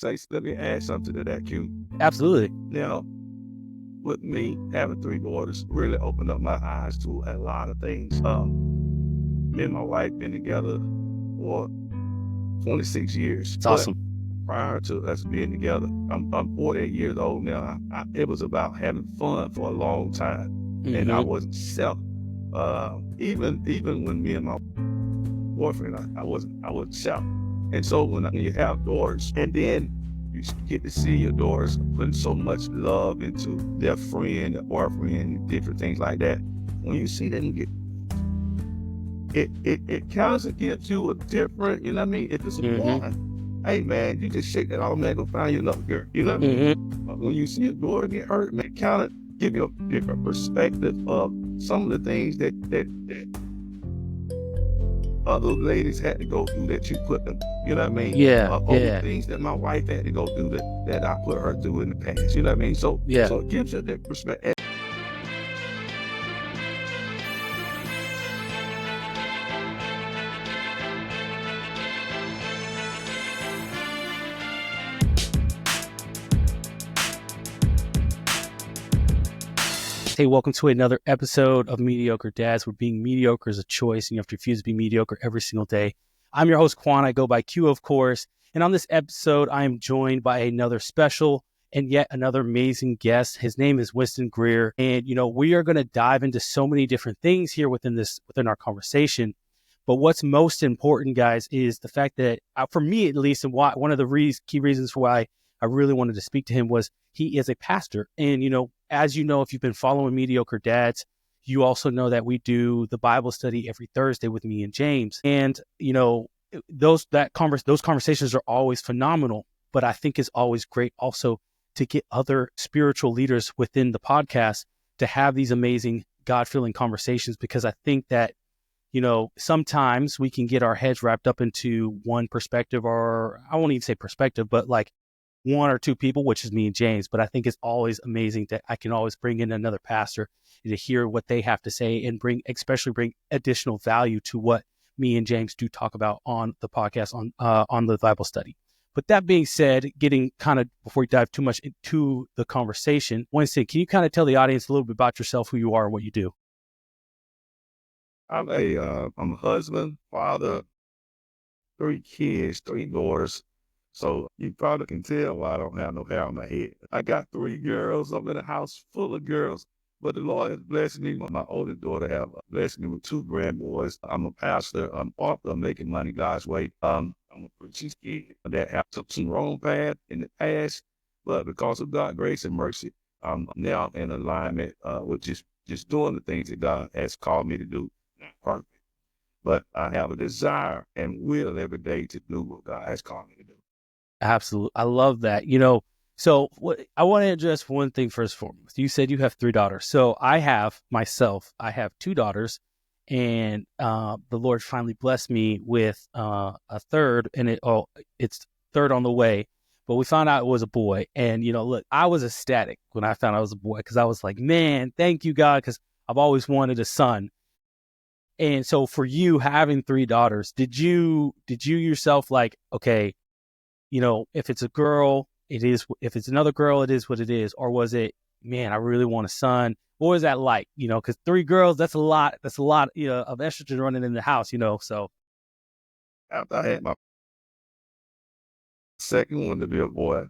say, let me add something to that, Q. Absolutely. Now, with me having 3 daughters, really opened up my eyes to a lot of things. Me and my wife been together for 26 years. It's But awesome. prior to us being together, I'm 48 years old now. It was about having fun for a long time, and I wasn't selling. Even when me and my boyfriend, I wasn't selling. And so when you have daughters, and then you get to see your daughters putting so much love into their friend, their boyfriend, different things like that. When you see them get it kind of gives you a different, you know what I mean? If it's a woman, hey man, you just shake that off, man, go find you another girl. You know what I mean? But when you see a daughter get hurt, man, kind of give you a different perspective of some of the things that other ladies had to go through that you put them, you know what I mean? The things that my wife had to go through that I put her through in the past, you know what I mean? So it gives you that perspective. Hey, welcome to another episode of Mediocre Dads, where being mediocre is a choice and you have to refuse to be mediocre every single day. I'm your host, Queon. I go by Q, of course. And on this episode, I am joined by another special and yet another amazing guest. His name is Winston Grier. And, we are going to dive into so many different things here within our conversation. But what's most important, guys, is the fact that, for me at least, and one of the key reasons for why I really wanted to speak to him was he is a pastor. And, as you know, if you've been following Mediocre Dads, you also know that we do the Bible study every Thursday with me and James. And, those conversations are always phenomenal. But I think it's always great also to get other spiritual leaders within the podcast to have these amazing God-filling conversations, because I think that, sometimes we can get our heads wrapped up into one perspective, or I won't even say perspective, but like one or two people, which is me and James. But I think it's always amazing that I can always bring in another pastor to hear what they have to say and bring additional value to what me and James do talk about on the podcast on the Bible study. But that being said, getting kind of, before we dive too much into the conversation, Winston, can you kind of tell the audience a little bit about yourself, who you are, and what you do? I'm a husband, father, 3 kids, 3 daughters. So you probably can tell why I don't have no hair on my head. I got 3 girls. I'm in a house full of girls, but the Lord has blessed me. My oldest daughter have blessed me with 2 grandboys. I'm a pastor. I'm author of Making Money God's Way. I'm a preaching kid that have took some wrong path in the past, but because of God's grace and mercy, I'm now in alignment with just doing the things that God has called me to do. Not perfect, but I have a desire and will every day to do what God has called me to do. Absolutely. I love that. So I want to address one thing first and foremost. You said you have 3 daughters. So I have 2 daughters, and the Lord finally blessed me with a third, and it's third on the way. But we found out it was a boy. And, look, I was ecstatic when I found out it was a boy, because I was like, man, thank you, God, because I've always wanted a son. And so for you having 3 daughters, did you yourself like, okay, if it's a girl, it is. If it's another girl, it is what it is. Or was it, man, I really want a son? What was that like? Because 3 girls, that's a lot. That's a lot, of estrogen running in the house. So After I had my second one to be a boy,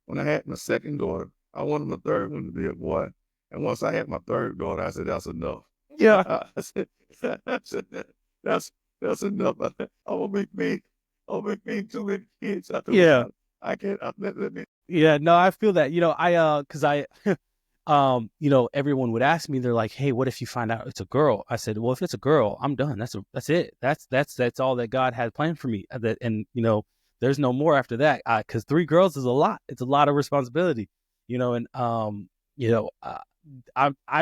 when I had my second daughter, I wanted my third one to be a boy. And once I had my third daughter, I said, that's enough. yeah, I said, that's enough. I'm gonna make me too many kids. yeah, I can't. Let me. yeah. No, I feel that. Because everyone would ask me, they're like, hey, what if you find out it's a girl? I said, well, if it's a girl, I'm done. That's it. That's all that God had planned for me. And there's no more after that. Because 3 girls is a lot. It's a lot of responsibility. I'm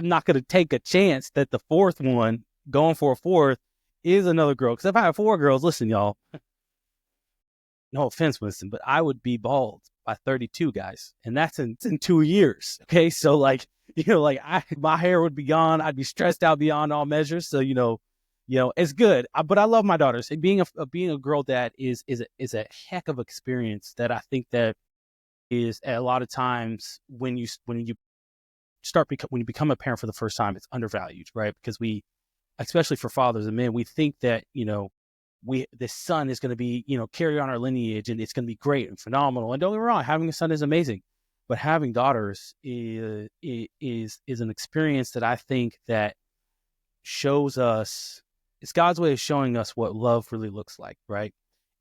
not going to take a chance that the 4th one, going for a 4th, is another girl. Because if I have 4 girls, listen, y'all, no offense, Winston, but I would be bald by 32, guys. And that's in 2 years. Okay. So my hair would be gone. I'd be stressed out beyond all measures. So, it's good. But I love my daughters. And being a girl dad is a heck of experience that I think that is a lot of times when you become a parent for the first time, it's undervalued, right? Because especially for fathers and men, we think that, this son is going to be, carry on our lineage and it's going to be great and phenomenal. And don't get me wrong, having a son is amazing, but having daughters is an experience that I think that shows us, it's God's way of showing us what love really looks like, right?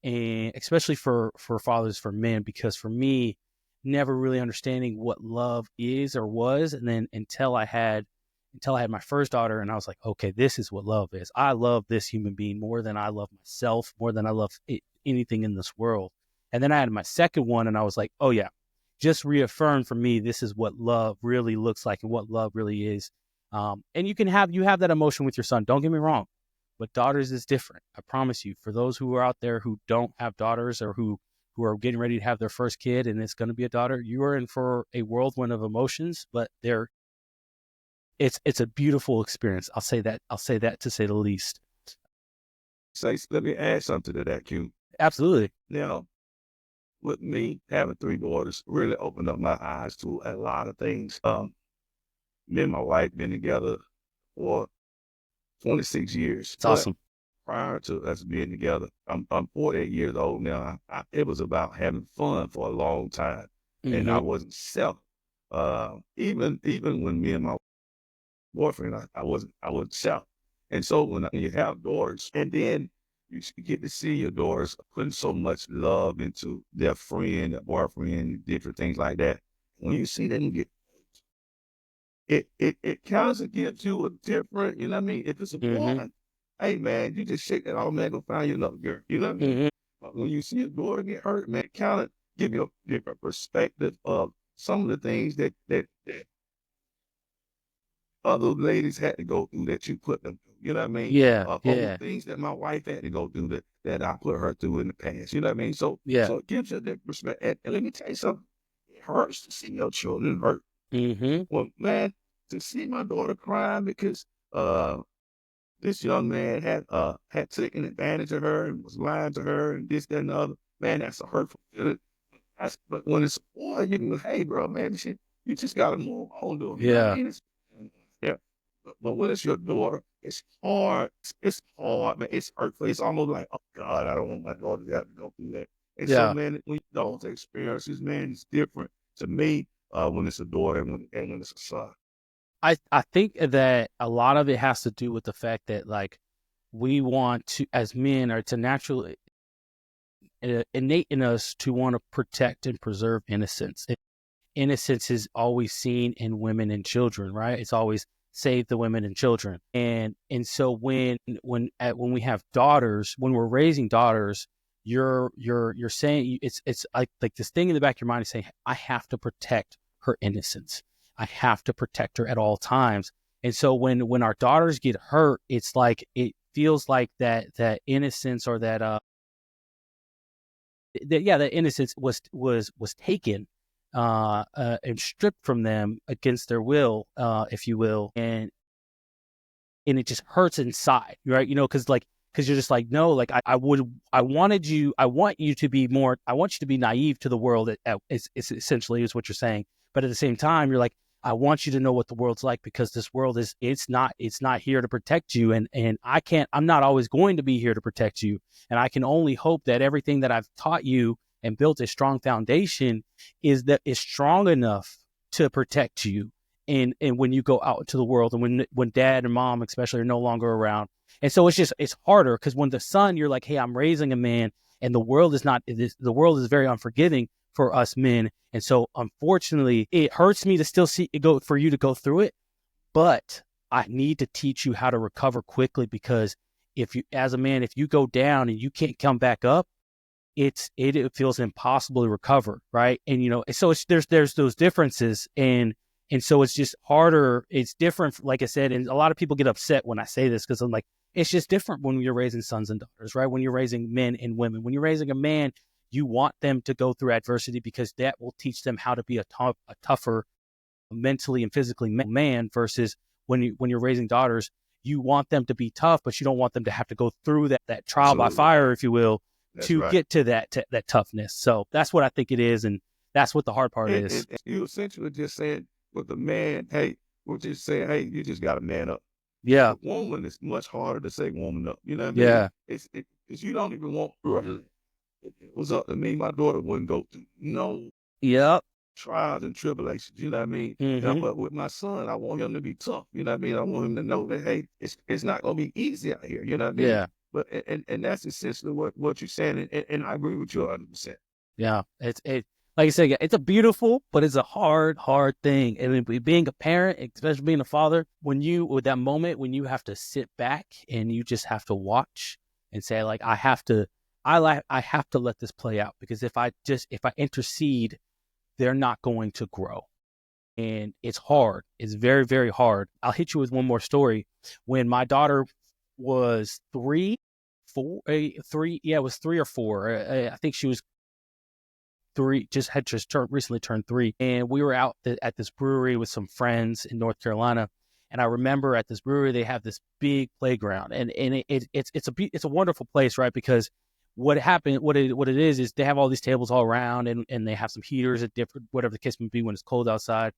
And especially for fathers, for men, because for me, never really understanding what love is or was, and then until I had my first daughter, and I was like, okay, this is what love is. I love this human being more than I love myself, more than I love anything in this world. And then I had my second one, and I was like, oh yeah, just reaffirmed for me, this is what love really looks like and what love really is. And you have that emotion with your son. Don't get me wrong, but daughters is different. I promise you. For those who are out there who don't have daughters or who are getting ready to have their first kid and it's going to be a daughter, you are in for a whirlwind of emotions, but it's a beautiful experience. I'll say that to say the least. Let me add something to that, Q. Absolutely. Now, with me having 3 daughters, really opened up my eyes to a lot of things. Me and my wife been together for 26 years. It's awesome. Prior to us being together, I'm 48 years old now. It was about having fun for a long time, and I wasn't self. Even when me and my boyfriend, I wasn't self. And so when you have daughters, and then you get to see your daughters putting so much love into their friend, their boyfriend, different things like that. When you see them get it kind of gives you a different, you know what I mean? If it's a woman, hey man, you just shake that off, man, go find you another girl. You know what I mean? But when you see a daughter get hurt, man, kind of give you a different perspective of some of the things that other ladies had to go through that you put them through. You know what I mean? Yeah. Things that my wife had to go through that I put her through in the past. You know what I mean? So it gives you that perspective. And let me tell you something. It hurts to see your children hurt. Well, man, to see my daughter crying because this young man had taken advantage of her and was lying to her and this, that, and the other, man, that's a hurtful feeling. But when it's a boy, you can, hey, bro, man, you just got to move on to him. You know what I mean? Yeah. But when it's your daughter, it's hard. It's hard, man. It's hurtful. It's almost like, oh, God, I don't want my daughter to have to go through that. And so, man, when those experiences, man, it's different to me when it's a daughter and when it's a son. I think that a lot of it has to do with the fact that, like, we want to, as men, or to naturally innate in us to want to protect and preserve innocence. Innocence is always seen in women and children, right? It's always save the women and children. And so when we have daughters, when we're raising daughters, you're saying it's like this thing in the back of your mind is saying, I have to protect her innocence. I have to protect her at all times. And so when our daughters get hurt, it's like, it feels like that innocence, or that innocence was taken and stripped from them against their will, if you will, and it just hurts inside, right? Because you're just like, no, like I want you to be naive to the world. It's essentially is what you're saying, but at the same time, you're like, I want you to know what the world's like, because this world it's not here to protect you, and I'm not always going to be here to protect you, and I can only hope that everything that I've taught you and built a strong foundation is strong enough to protect you. And when you go out into the world, and when dad and mom especially are no longer around. And so it's harder, because when the son, you're like, hey, I'm raising a man, and the world is very unforgiving for us men. And so unfortunately, it hurts me to still for you to go through it, but I need to teach you how to recover quickly, because as a man, if you go down and you can't come back up, it feels impossible to recover, right? And so there's those differences, and so it's just harder. It's different, like I said, and a lot of people get upset when I say this, because I'm like, it's just different when you're raising sons and daughters, right? When you're raising men and women, when you're raising a man, you want them to go through adversity, because that will teach them how to be a tougher mentally and physically man, versus when you're raising daughters, you want them to be tough, but you don't want them to have to go through that trial by fire, if you will, get to that toughness. So that's what I think it is. And That's what the hard part And, is. and you essentially just said with the man, hey, we're just saying, hey, you just got to man up. Yeah. The woman is much harder to say woman up. You know what I mean? Yeah. It's you don't even want. If it was up to me, my daughter wouldn't go through no Yep. trials and tribulations. You know what I mean? Mm-hmm. But with my son, I want him to be tough. You know what I mean? I want him to know that hey, it's not gonna be easy out here. You know what I mean? Yeah. But and that's essentially what you're saying, and I agree with you 100%. Yeah. It like I said, yeah, it's a beautiful, but it's a hard thing. And being a parent, especially being a father, with that moment when you have to sit back and you just have to watch and say, like, I have to let this play out, because if I intercede, they're not going to grow. And it's hard. It's very, very hard. I'll hit you with one more story. When my daughter was 3, yeah, it was 3 or 4. I think she was 3, recently turned 3. And we were out at this brewery with some friends in North Carolina. And I remember at this brewery, they have this big playground, and it's a wonderful place, right? Because what it is they have all these tables all around, and they have some heaters at different, whatever the case may be, when it's cold outside.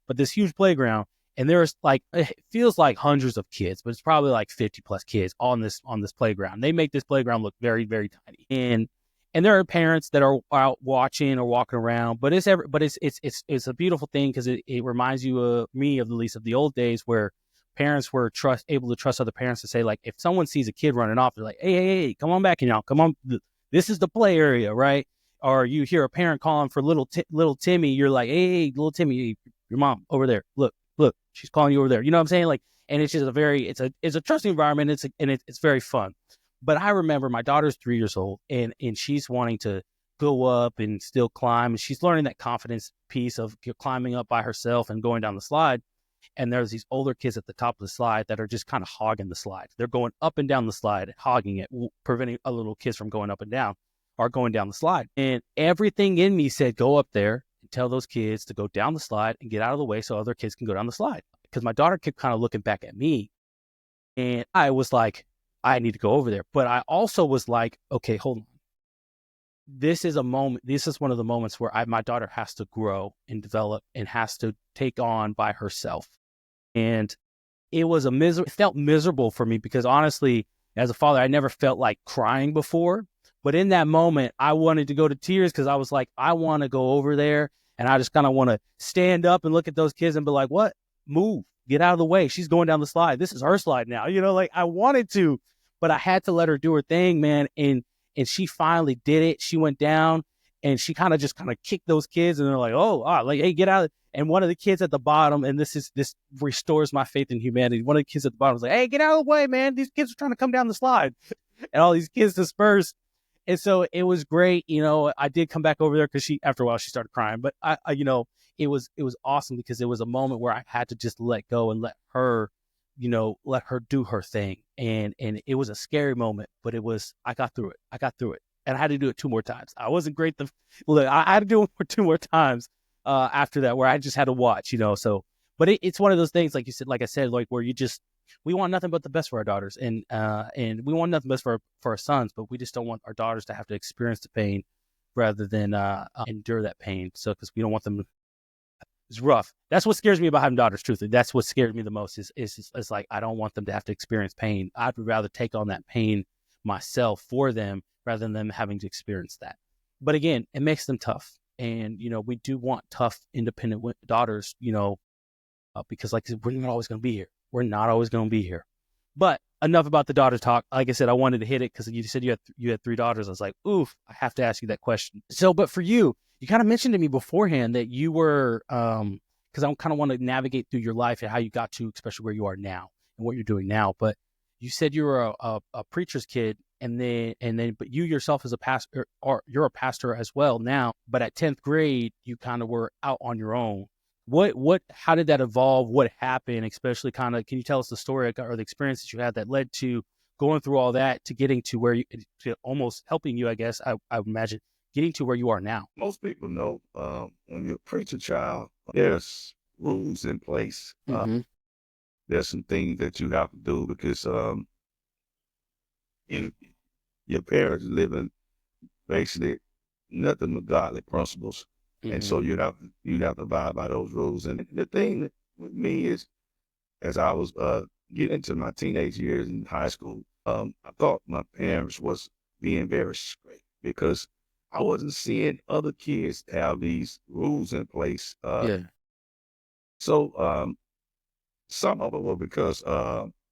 But this huge playground, and there's like, it feels like hundreds of kids, but it's probably like 50 plus kids on this playground. They make this playground look very, very tiny. And there are parents that are out watching or walking around, but it's a beautiful thing, because it reminds you of me, of at least of the old days, where parents were able to trust other parents to say, like, if someone sees a kid running off, they're like, hey, come on back, come on, this is the play area, right? Or you hear a parent calling for little Timmy, you're like, hey, little Timmy, your mom over there, look, she's calling you over there. You know what I'm saying? Like, and it's just it's a trusting environment. It's very fun. But I remember my daughter's 3 years old, and she's wanting to go up and still climb. And she's learning that confidence piece of climbing up by herself and going down the slide. And there's these older kids at the top of the slide that are just kind of hogging the slide. They're going up and down the slide, hogging it, preventing other little kids from going up and down or going down the slide. And everything in me said, go up there and tell those kids to go down the slide and get out of the way so other kids can go down the slide. Because my daughter kept kind of looking back at me, and I was like, I need to go over there. But I also was like, okay, hold on. This is one of the moments where my daughter has to grow and develop and has to take on by herself. And it felt miserable for me, because honestly, as a father, I never felt like crying before. But in that moment, I wanted to go to tears, because I was like, I want to go over there, and I just kind of want to stand up and look at those kids and be like, what? Move, get out of the way. She's going down the slide. This is her slide now. Like, I wanted to, but I had to let her do her thing, man. And she finally did it. She went down, and she kind of kicked those kids, and they're like, like, hey, get out. And one of the kids at the bottom, and this restores my faith in humanity. One of the kids at the bottom was like, hey, get out of the way, man. These kids are trying to come down the slide. And all these kids dispersed. And so it was great. I did come back over there, because after a while, she started crying. But it was awesome, because it was a moment where I had to just let go and let her do her thing. And it was a scary moment, but I got through it. And I had to do it 2 more times. I wasn't great. I had to do it 2 more times after that, where I just had to watch, so, but it's one of those things, like you said, like I said, like, where we want nothing but the best for our daughters, and we want nothing but for our sons, but we just don't want our daughters to have to experience the pain rather than endure that pain. So, because we don't want them. It's rough. That's what scares me about having daughters. Truthfully, that's what scares me the most. Is like, I don't want them to have to experience pain. I'd rather take on that pain myself for them rather than them having to experience that. But again, it makes them tough, and we do want tough, independent daughters. Because, like I said, we're not always going to be here. We're not always going to be here. But enough about the daughter talk. Like I said, I wanted to hit it because you said you had 3 daughters. I was like, oof, I have to ask you that question. So, but for you kind of mentioned to me beforehand that you were, because I kind of want to navigate through your life and how you got to, especially where you are now and what you're doing now. But you said you were a preacher's kid, but you yourself as a pastor, or you're a pastor as well now. But at 10th grade, you kind of were out on your own. How did that evolve? What happened? Especially can you tell us the story or the experiences you had that led to going through all that to getting to where to almost helping you, I guess, I would imagine, getting to where you are now? Most people know when you're a preacher child, there's rules in place. Mm-hmm. There's some things that you have to do because your parents living basically nothing but godly principles. And so you'd have to abide by those rules. And the thing with me is, as I was getting into my teenage years in high school, I thought my parents was being very strict because I wasn't seeing other kids have these rules in place. Yeah. So some of it were because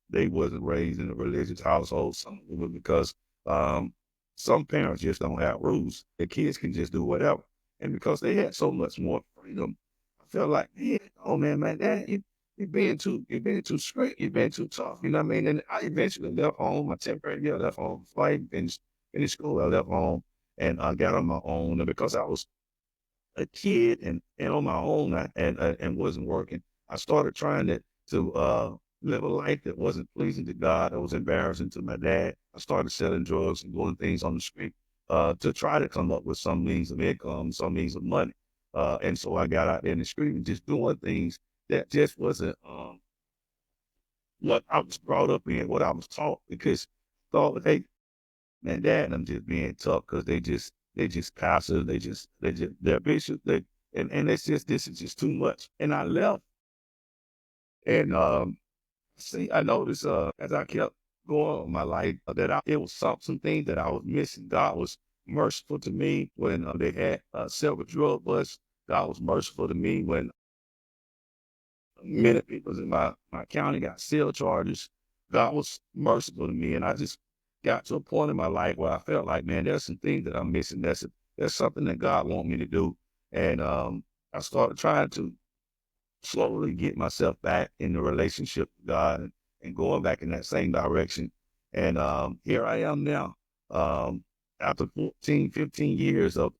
they wasn't raised in a religious household. Some of it was because um, some parents just don't have rules. The kids can just do whatever. And because they had so much more freedom, I felt like, man, oh man, Dad, you're being too strict, you're being too tough. You know what I mean? And I eventually left home. My 10th grade year, I left home. Flight, finished school, I left home and I got on my own. And because I was a kid and on my own and wasn't working, I started trying to live a life that wasn't pleasing to God, that was embarrassing to my dad. I started selling drugs and doing things on the street to try to come up with some means of income, some means of money. And so I got out there in the street and just doing things that just wasn't what I was brought up in, what I was taught, because I thought, hey, man, dad, I'm just being tough because they just passive, they're vicious, and it's just this is just too much. And I left, and see, I noticed as I kept going on my life that it was some things that I was missing. God was merciful to me when they had several drug busts. God was merciful to me when many people in my county got cell charges. God was merciful to me, and I just got to a point in my life where I felt like, man, there's some things that I'm missing. There's something that God wants me to do, and I started trying to slowly get myself back in the relationship with God and going back in that same direction. And here I am now, after 14, 15 years of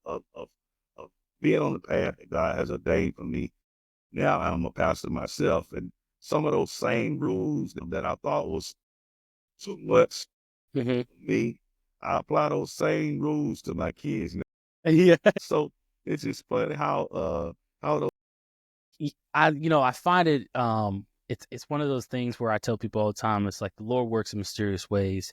being on the path that God has ordained for me. Now I'm a pastor myself, and some of those same rules that I thought was too much Hmm. for me, I apply those same rules to my kids now. Yeah. So it's just funny how those I find it, it's one of those things where I tell people all the time, it's like the Lord works in mysterious ways,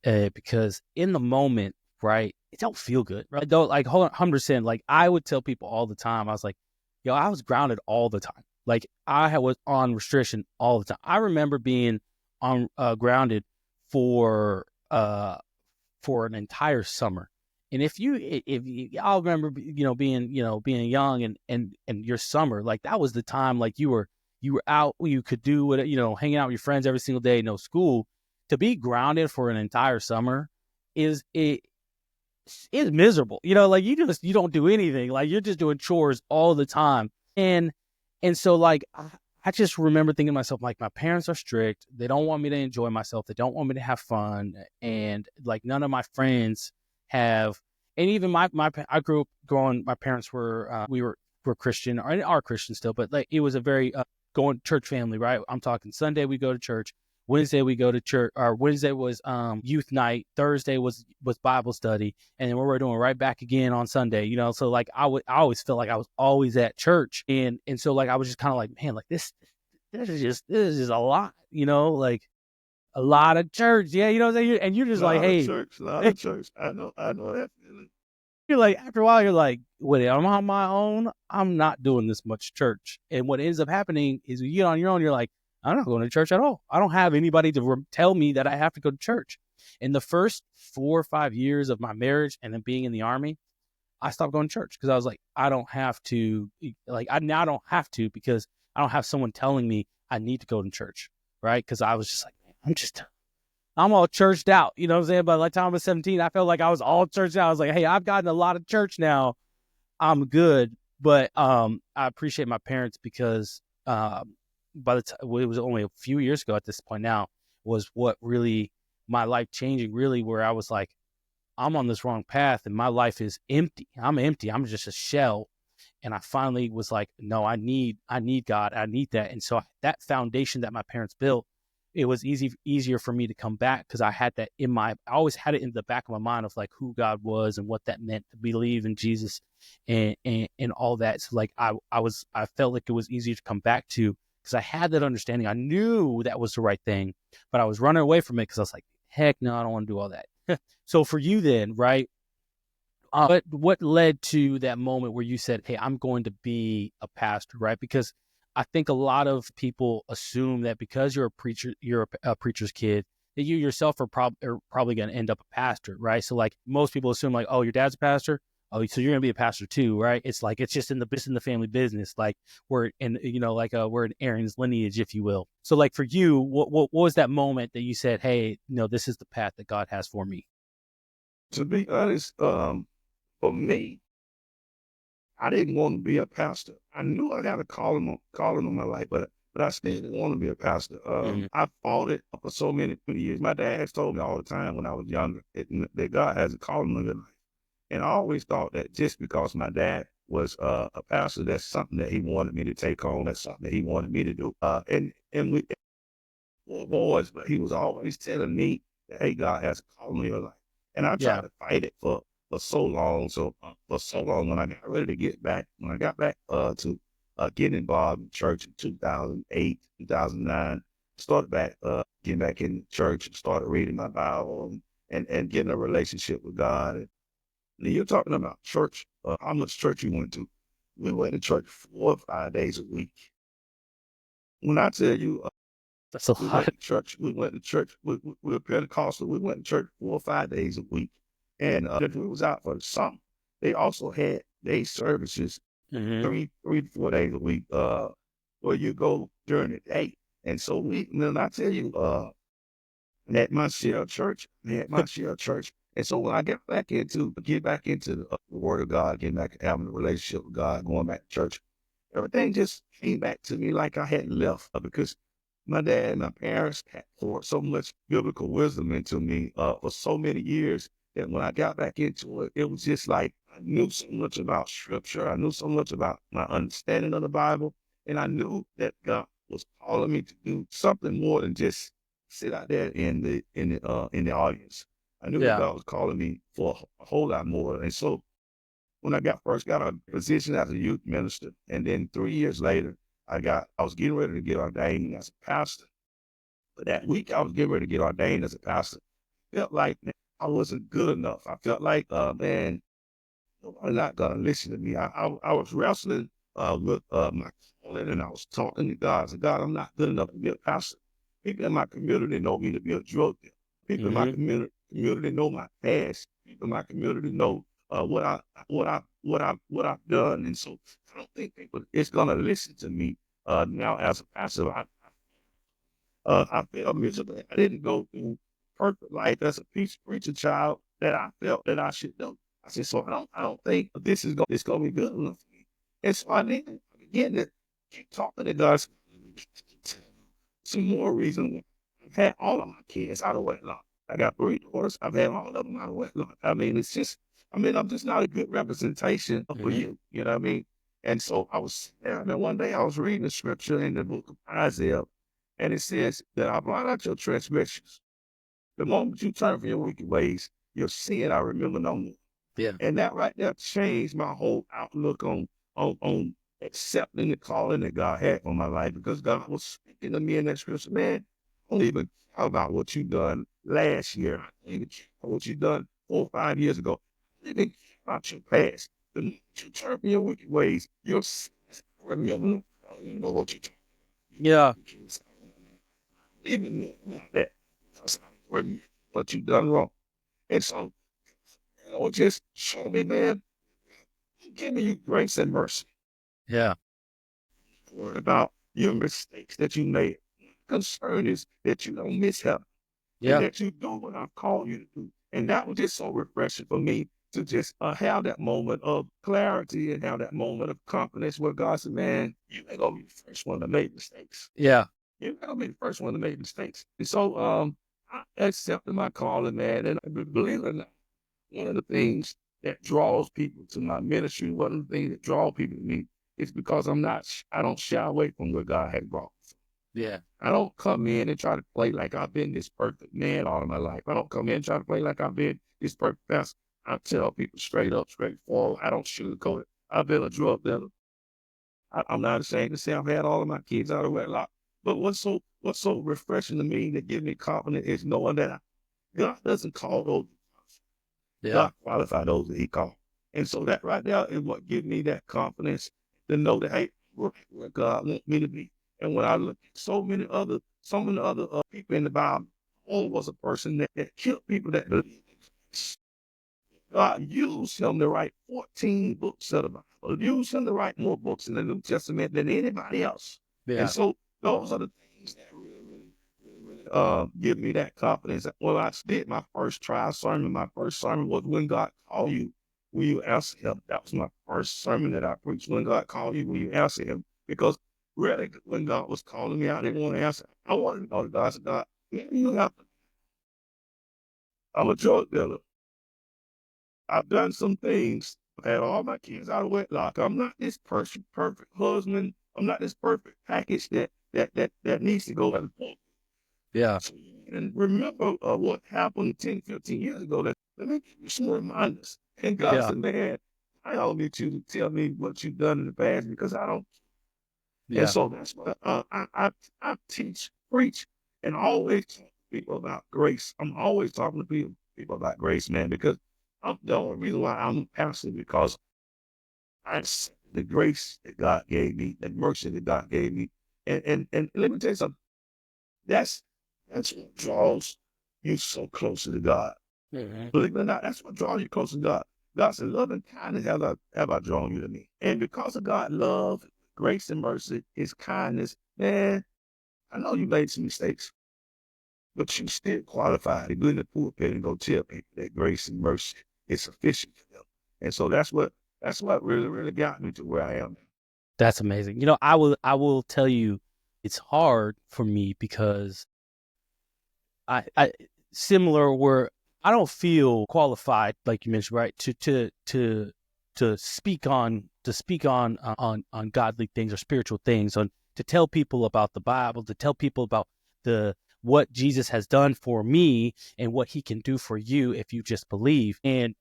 because in the moment, right, it don't feel good, right? Don't like, hold on, 100%. Like I would tell people all the time, I was like, yo, I was grounded all the time. Like was on restriction all the time. I remember being on grounded for uh for an entire summer. And I'll remember, being young and your summer, like that was the time, like you were out, you could do what, hanging out with your friends every single day, no school. To be grounded for an entire summer it is miserable. Like you don't do anything. Like you're just doing chores all the time. And so like I just remember thinking to myself, like, my parents are strict. They don't want me to enjoy myself. They don't want me to have fun. And like none of my friends have, and even I grew up growing, my parents were, were Christian, or are Christian still, but like it was a very going church family, right? I'm talking Sunday we go to church, Wednesday we go to church, or Wednesday was youth night, Thursday was Bible study, and then we were doing right back again on Sunday, So like I always felt like I was always at church, and so like I was just kind of like, man, like this is a lot, like a lot of church, yeah, what I'm saying? And you're just like, hey, a lot of church. I know that feeling. you're like, after a while, you're like, wait, I'm on my own. I'm not doing this much church. And what ends up happening is you get on your own, you're like, I'm not going to church at all. I don't have anybody to tell me that I have to go to church. In the first 4 or 5 years of my marriage and then being in the Army, I stopped going to church because I was like, I don't have to, like, I now don't have to because I don't have someone telling me I need to go to church, right? Because I was just like, I'm all churched out, you know what I'm saying? By the time I was 17, I felt like I was all churched out. I was like, hey, I've gotten a lot of church now. I'm good. But I appreciate my parents because by the time, it was only a few years ago at this point now, was what really my life changing, really, where I was like, I'm on this wrong path and my life is empty. I'm empty. I'm just a shell. And I finally was like, no, I need God. I need that. And so that foundation that my parents built, it was easier for me to come back because I had that I always had it in the back of my mind of like who God was and what that meant to believe in Jesus and all that. So like I felt like it was easier to come back to because I had that understanding. I knew that was the right thing, but I was running away from it because I was like, heck no, I don't want to do all that. So for you then, right? What led to that moment where you said, "Hey, I'm going to be a pastor," right? Because I think a lot of people assume that because you're a preacher, you're a preacher's kid, that you yourself are probably going to end up a pastor, right? So like most people assume like, "Oh, your dad's a pastor. Oh, so you're going to be a pastor too, right?" It's like it's just in the family business, like we're in we're in Aaron's lineage, if you will. So like for you, what was that moment that you said, "Hey, no, this is the path that God has for me"? To be honest, for me, I didn't want to be a pastor. I knew I had a calling on my life, but I still didn't want to be a pastor. Mm-hmm. I fought it for so many years. My dad has told me all the time when I was younger that God has a calling on your life. And I always thought that just because my dad was a pastor, that's something that he wanted me to take on. That's something that he wanted me to do. And we were boys, but he was always telling me that, hey, God has a calling in your life. And I tried Yeah. to fight it for so long. So for so long, when I got ready to get back, when I got back to get involved in church in 2008, 2009, started back getting back in church and started reading my Bible and getting a relationship with God. And you're talking about church, how much church you went to. We went to church 4 or 5 days a week. When I tell you, That's a we lot. went to church, we were Pentecostal, we went to church 4 or 5 days a week. And if we was out for the summer, they also had day services Mm-hmm. 3 to 4 days a week, where you go during the day. And so when I tell you, at my share of church, at my share of church. And so when I get back into the Word of God, getting back having a relationship with God, going back to church, everything just came back to me like I hadn't left because my dad and my parents had poured so much biblical wisdom into me for so many years that when I got back into it, it was just like I knew so much about Scripture. I knew so much about my understanding of the Bible, and I knew that God was calling me to do something more than just sit out there in the audience. I knew that Yeah. God was calling me for a whole lot more, and so when I first got a position as a youth minister, and then 3 years later, I was getting ready to get ordained as a pastor. But that week I was getting ready to get ordained as a pastor, felt like man, I wasn't good enough. I felt like, man, nobody's not gonna listen to me. I was wrestling with my calling, and I was talking to God. I said, God, I'm not good enough to be a pastor. People in my community know me to be a drug dealer. People in my Mm-hmm. community know my past. People in my community know what I've done, and so I don't think people is gonna listen to me now as a pastor. I felt miserable. I didn't go through perfect life as a preacher child that I felt that I should do. I said, so I don't think this gonna be good enough for me. And so I began to keep talking to God. Some more reason why I've had all of my kids out of wedlock. I got 3 daughters. I've had all of them out of wedlock. I mean, I'm just not a good representation for Mm-hmm. you. You know what I mean? And so I was there, and then one day I was reading the scripture in the book of Isaiah, and it says that I blot out your transgressions. The moment you turn from your wicked ways, your sin I remember no more. Yeah. And that right there changed my whole outlook on accepting the calling that God had on my life because God was speaking to me in that scripture, man. I don't even care about what you done last year. I don't even care about what you done 4 or 5 years ago. I don't even care about your past. The moment you turn from your wicked ways, your sins I remember. I don't even know what you Yeah. even know that. Because I remember what you done wrong. And so, just show me, man, give me your grace and mercy. Yeah. Worry about your mistakes that you made. Concern is that you don't miss heaven and Yeah. that you do what I've called you to do. And that was just so refreshing for me to just have that moment of clarity and have that moment of confidence where God said, man, you ain't gonna be the first one to make mistakes. Yeah. You're not gonna be the first one to make mistakes. And so I accepted my calling, man, and believe it or not, one of the things that draws people to my ministry, one of the things that draw people to me is because I don't shy away from where God has brought me. Yeah. I don't come in and try to play like I've been this perfect man all of my life. I don't come in and try to play like I've been this perfect pastor. I tell people straight up, straightforward. I don't sugarcoat it. I've been a drug dealer. I'm not ashamed to say I've had all of my kids out of wedlock. But what's so refreshing to me that gives me confidence is knowing that God doesn't call those. Yeah. God qualified those that he called. And so that right there is what gives me that confidence to know that, hey, where God wants me to be. And when I look at so many other people in the Bible, Paul was a person that killed people that believed in Christ. God used him to write 14 books of the Bible, used him to write more books in the New Testament than anybody else. And Yeah. so those are the things that really give me that confidence. That when I did my first trial sermon, my first sermon was when God called you, will you answer him? That was my first sermon that I preached. When God called you, will you answer him? Because really, when God was calling me, I didn't want to answer. I wanted to go to God. I said, God, you have to. I'm a drug dealer. I've done some things, had all my kids out of wedlock. I'm not this perfect husband. I'm not this perfect package that needs to go in the. Yeah. And remember what happened 10, 15 years ago. Let me give you some reminders. And God Yeah. said, man, I don't need you to tell me what you've done in the past because I don't. And Yeah. so that's what I teach, preach, and always talk to people about grace. I'm always talking to people about grace, man, because the only reason why I'm a pastor because I accept the grace that God gave me, the mercy that God gave me. And let me tell you something. That's that's what draws you so closer to God. Mhm. Believe it or not, that's what draws you closer to God. God said, love and kindness have I drawn you to me. And because of God's love, grace and mercy, his kindness, man, I know you made some mistakes, but you still qualified to go in the pulpit and go tell people that grace and mercy is sufficient for them. And so that's what really, really got me to where I am. That's amazing. I will tell you, it's hard for me because I similar where I don't feel qualified, like you mentioned, right, to speak on godly things or spiritual things, on to tell people about the Bible, to tell people about the what Jesus has done for me and what he can do for you if you just believe. And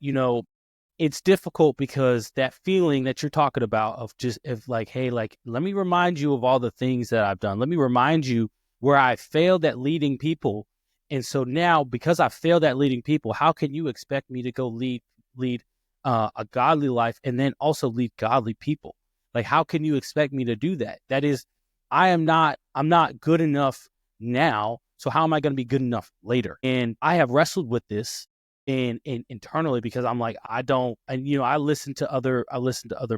it's difficult because that feeling that you're talking about of just if like, hey, like, let me remind you of all the things that I've done. Let me remind you where I failed at leading people. And so now, because I failed at leading people, how can you expect me to go lead a godly life and then also lead godly people? Like, how can you expect me to do that? That is, I'm not good enough now. So how am I going to be good enough later? And I have wrestled with this and internally because I'm like, I don't, and I listen to other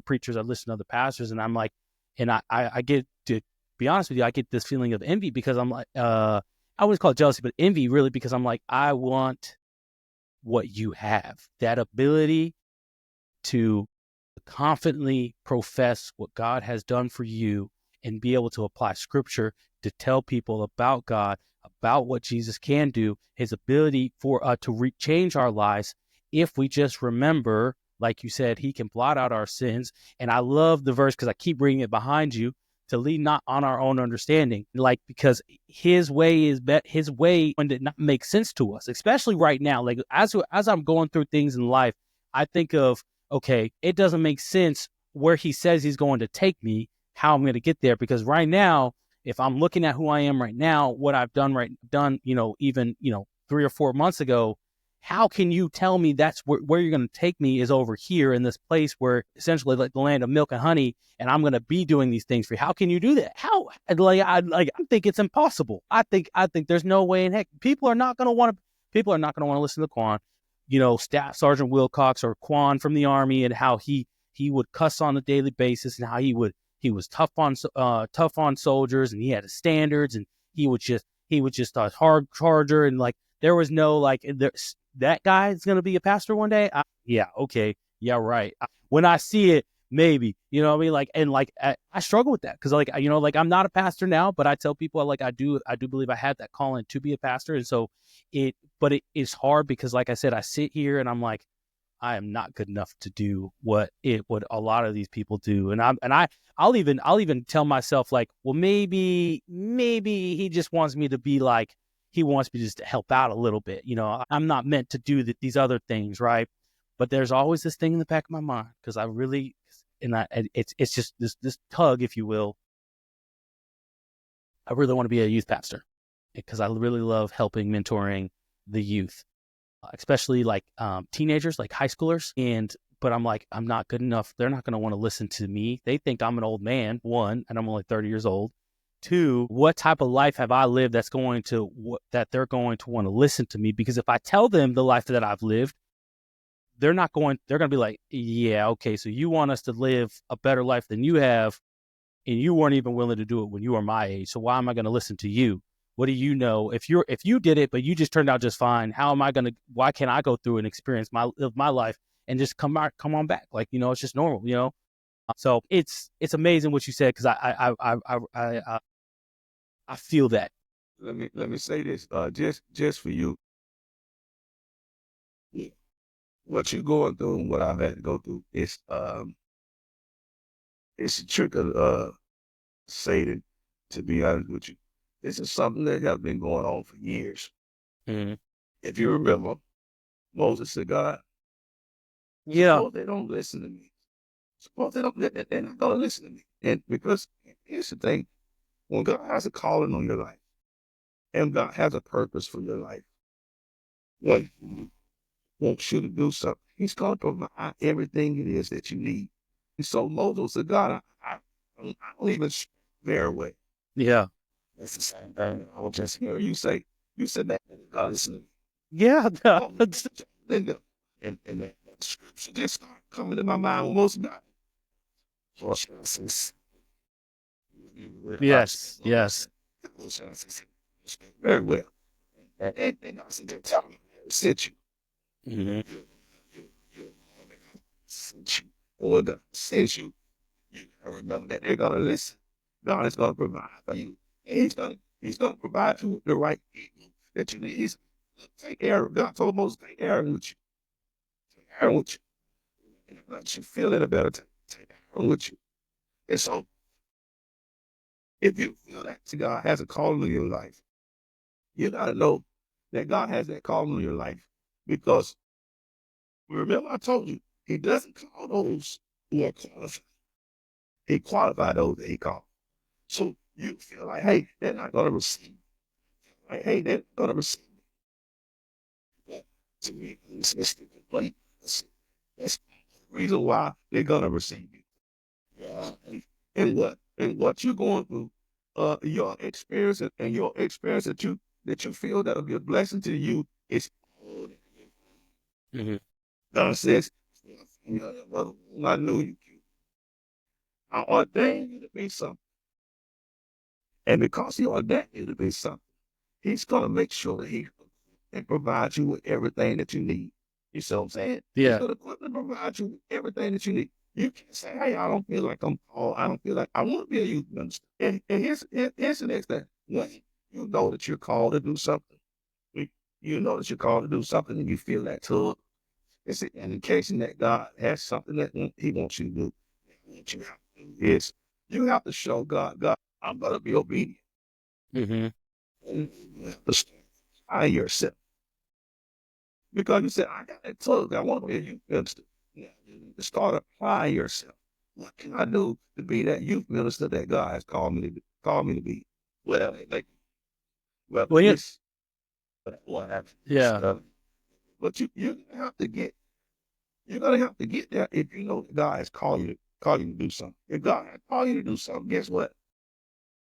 preachers, I listen to other pastors, and I'm like, and I get, to be honest with you, I get this feeling of envy because I'm like, I wouldn't call it jealousy, but envy really, because I'm like, I want what you have, that ability to confidently profess what God has done for you and be able to apply scripture to tell people about God, about what Jesus can do, his ability for to change our lives if we just remember, like you said, he can blot out our sins. And I love the verse because I keep reading it behind you, to lean not on our own understanding, like, because his way is his way when it not make sense to us, especially right now. Like as I'm going through things in life, I think of, okay, it doesn't make sense where he says he's going to take me, how I'm going to get there. Because right now, if I'm looking at who I am right now, what I've done, even, 3 or 4 months ago, how can you tell me that's where you're going to take me is over here in this place where essentially like the land of milk and honey, and I'm going to be doing these things for you? How can you do that? How, I think it's impossible. I think there's no way in heck people are not going to want to listen to Queon, Staff Sergeant Wilcox or Queon from the Army, and how he would cuss on a daily basis, and how he was tough on soldiers, and he had his standards, and he would just a hard charger, and like there was no like that guy is gonna be a pastor one day. Yeah, okay, yeah, right. When I see it, maybe, what I mean, like, and like I struggle with that because like like I'm not a pastor now, but I tell people like I do believe I had that calling to be a pastor, and so but it is hard because, like I said, I sit here and I'm like, I am not good enough to do what a lot of these people do. And I'll even tell myself like, well, maybe he just wants me to be like, he wants me just to help out a little bit. I'm not meant to do these other things. Right. But there's always this thing in the back of my mind because it's just this tug, if you will. I really want to be a youth pastor because I really love helping mentoring the youth. especially like teenagers, like high schoolers. But I'm like, I'm not good enough. They're not going to want to listen to me. They think I'm an old man, one, and I'm only 30 years old. Two, what type of life have I lived that they're going to want to listen to me? Because if I tell them the life that I've lived, they're going to be like, yeah, okay, so you want us to live a better life than you have, and you weren't even willing to do it when you were my age. So why am I going to listen to you? What do you know? If you did it, but you just turned out just fine, why can't I go through and experience my life and just come on back? Like, it's just normal. So it's amazing what you said, because I feel that. Let me say this, just for you, what you're going through and what I've had to go through, it's a trick of Satan, to be honest with you. This is something that has been going on for years. Mm-hmm. If you remember, Moses said, God, Yeah. suppose they don't listen to me. Suppose they're not going to listen to me. And because here's the thing, when God has a calling on your life, and God has a purpose for your life, when He wants you to do something, He's going to provide everything it is that you need. And so Moses said, God, I don't even very well. Yeah. That's the same thing. I will just hear you say, you said that, God, listen. Yeah. And that scripture just started coming to my mind almost not. Yes. Yes. Very well. And I said, tell me, sent you. Mm-hmm. Sent you. Or God sends you. You gotta remember that they're gonna listen. God is gonna provide for you. And He's gonna provide you with the right people that you need. He's take care of. God told Moses, take care of with you. Take care with you. And let you feel it a better time. Take care with you. And so if you feel that God has a calling in your life, you gotta know that God has that calling in your life. Because remember I told you, He doesn't call those who are qualified. He qualified those that He called. So you feel like, hey, they're not gonna receive. Like, hey, they're gonna receive. But to me, it's the complaint. That's the reason why they're gonna receive you. Yeah. And what you're going through, your experience and your experience that you feel that'll be a blessing to you is Mm-hmm. God says, I knew you. I ordained you to be something. And because He ordained you to be something, He's gonna make sure that He can provide you with everything that you need. You see what I'm saying? He's Yeah. gonna provide you with everything that you need. You can't say, hey, I don't feel like I'm called. I don't feel like I want to be a youth minister. And here's the next thing. When you know that you're called to do something, you know that you're called to do something and you feel that tug, it's an indication that God has something that He wants you to do. What you have to do is you have to show God, I'm going to be obedient. Mm-hmm. And you have to by yourself. Because you said, I got that tug. I want to be a youth minister. Yeah, you start applying yourself. What can I do to be that youth minister that God has called me to be? Well, whether Well, yeah. it's what Yeah. but you're gonna have to get there if you know that God has called you to do something. If God has called you to do something, guess what?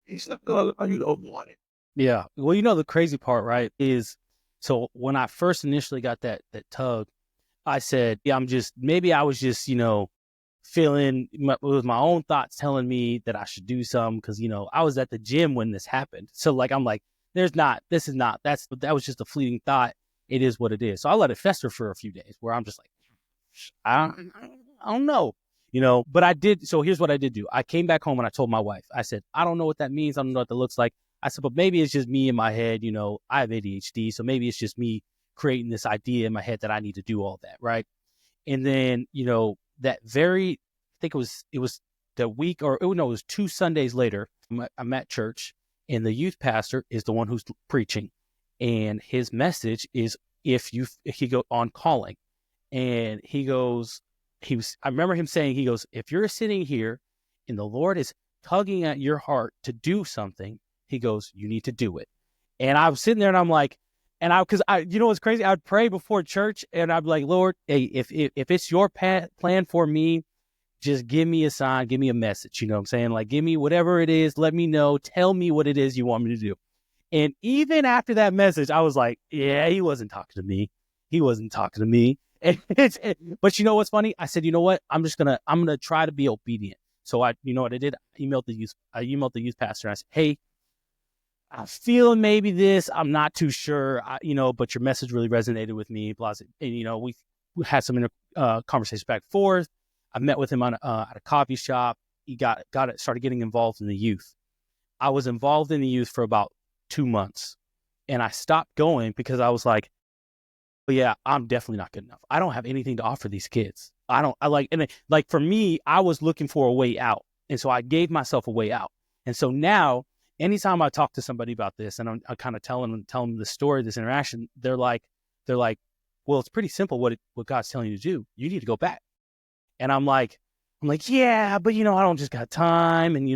He's not gonna allow you to avoid it. Yeah. Well, the crazy part, right, is so when I first initially got that tug, I said, yeah, maybe I was just, feeling it was my own thoughts telling me that I should do something, because, I was at the gym when this happened. So like, I'm like, that was just a fleeting thought. It is what it is. So I let it fester for a few days where I'm just like, I don't know, but I did. So here's what I did do. I came back home and I told my wife, I said, I don't know what that means. I don't know what that looks like. I said, but maybe it's just me in my head. I have ADHD. So maybe it's just me creating this idea in my head that I need to do all that. Right. And then, I think it was the week, or no, it was 2 Sundays later. I'm at church, and the youth pastor is the one who's preaching. And his message is, if he go on calling. And I remember him saying, he goes, if you're sitting here and the Lord is tugging at your heart to do something, he goes, you need to do it. And I was sitting there and I'm like, And because you know what's crazy? I'd pray before church, and I'd be like, Lord, hey, if it's your plan for me, just give me a sign, give me a message. You know what I'm saying? Like, give me whatever it is, let me know, tell me what it is you want me to do. And even after that message, I was like, yeah, he wasn't talking to me. He wasn't talking to me. But you know what's funny? I said, you know what? I'm gonna try to be obedient. So you know what I did? I emailed the youth pastor. And I said, hey, I'm feeling maybe this. I'm not too sure. But your message really resonated with me. And we had some conversations back and forth. I met with him at a coffee shop. He started getting involved in the youth. I was involved in the youth for about 2 months, and I stopped going because I was like, well, yeah, I'm definitely not good enough. I don't have anything to offer these kids. For me, I was looking for a way out. And so I gave myself a way out. And so now, anytime I talk to somebody about this and I'm kind of telling them the story, this interaction, they're like, well, it's pretty simple what God's telling you to do. You need to go back. And I'm like, yeah, but I don't just got time, and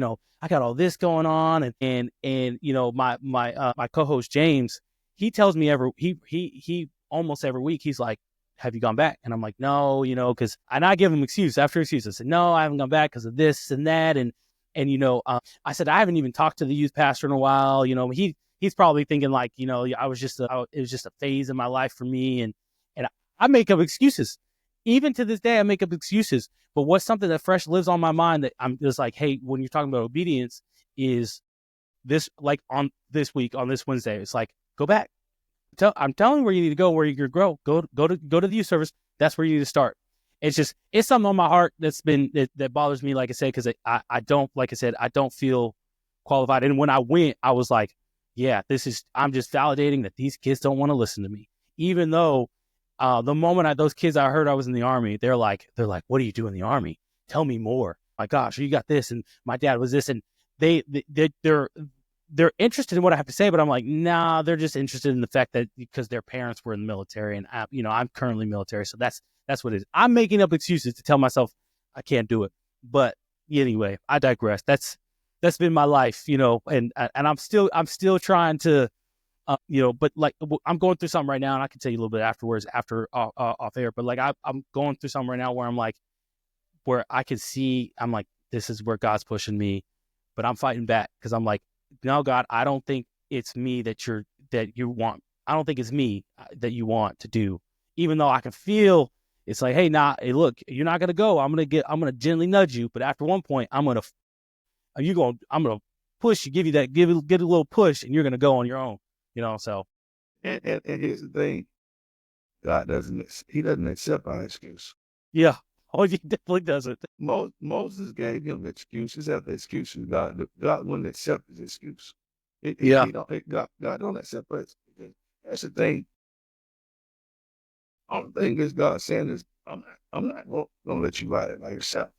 I got all this going on, and my co-host James, he tells me he almost every week he's like, have you gone back? And I'm like, no, and I give him excuse after excuse. I said, no, I haven't gone back because of this and that, and I said I haven't even talked to the youth pastor in a while. He's probably thinking like, it was just a phase in my life for me, and I make up excuses. Even to this day, I make up excuses. But what's something that fresh lives on my mind that I'm just like, hey, when you're talking about obedience, is this, like, on this week, on this Wednesday, it's like, go back. I'm telling you where you need to go, where you can grow. Go to the youth service. That's where you need to start. It's something on my heart that bothers me, like I said, because I don't feel qualified. And when I went, I was like, yeah, I'm just validating that these kids don't want to listen to me, even though. The moment those kids I heard I was in the Army, they're like, what do you do in the Army? Tell me more. My gosh, you got this, and my dad was this, and they're interested in what I have to say, but I'm like, nah, they're just interested in the fact that because their parents were in the military, and I'm currently military, so that's what it is. I'm making up excuses to tell myself I can't do it. But anyway, I digress. That's been my life, and I'm still trying to. But like I'm going through something right now, and I can tell you a little bit afterwards, after off air. But like I'm going through something right now where I'm like, where I can see, I'm like, this is where God's pushing me, but I'm fighting back because I'm like, no, God, I don't think it's me that you want. I don't think it's me that you want to do, even though I can feel it's like, hey, hey, look, you're not gonna go. I'm gonna gently nudge you, but after one point, I'm gonna push you, get a little push, and you're gonna go on your own. So. And here's the thing. God he doesn't accept our excuse. Yeah. Oh, he definitely doesn't. Moses gave him excuses after excuses. God wouldn't accept his excuse. Yeah. God don't accept us. That's the thing. Only thing is God saying is, I'm not gonna let you ride it by yourself.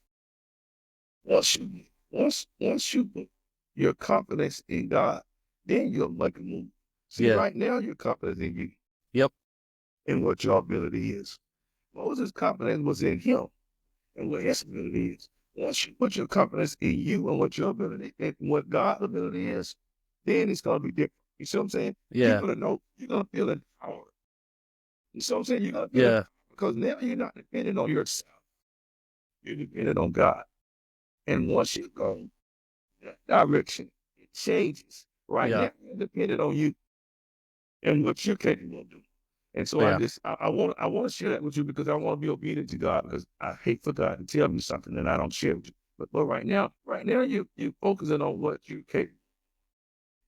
Once you put your confidence in God, then you'll make a move. See, Yeah. right now your confidence in you. Yep. And what your ability is. Moses' confidence was in him and what his ability is. Once you put your confidence in you and what your ability and what God's ability is, then it's gonna be different. You see what I'm saying? Yeah. You're gonna know, you're gonna feel empowered. You see what I'm saying? You're gonna feel it because now you're not dependent on yourself. You're dependent on God. And once you go that direction, it changes. Right now, you're dependent on you and what you're capable of doing. And so I want to share that with you because I want to be obedient to God, because I hate for God to tell me something that I don't share with you. But right now you focusing on what you're capable.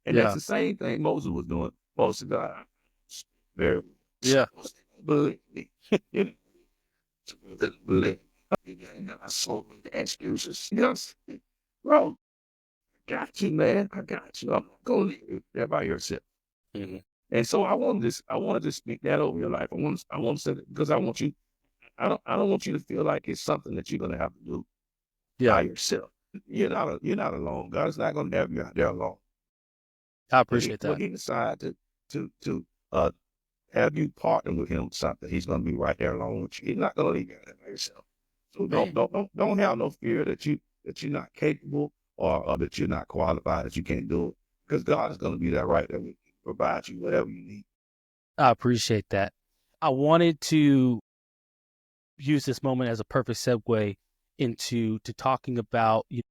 And that's the same thing Moses was doing. Most of God, very believe me. Believe. I saw the excuses. Yes, bro. Got you, man. I got you. I'm not gonna leave you there by yourself. Mm-hmm. And so I wanted to speak that over your life. I want to say that because I want you. I don't want you to feel like it's something that you're gonna have to do by yourself. You're not alone. God's not gonna have you out there alone. I appreciate that. When he decides to have you partner with him something, he's gonna be right there along with you. He's not gonna leave you out there by yourself. So don't have no fear that you're not capable or that you're not qualified, that you can't do it. Because God is gonna be there right there with you, provide you whatever you need. I appreciate that. I wanted to use this moment as a perfect segue into talking about you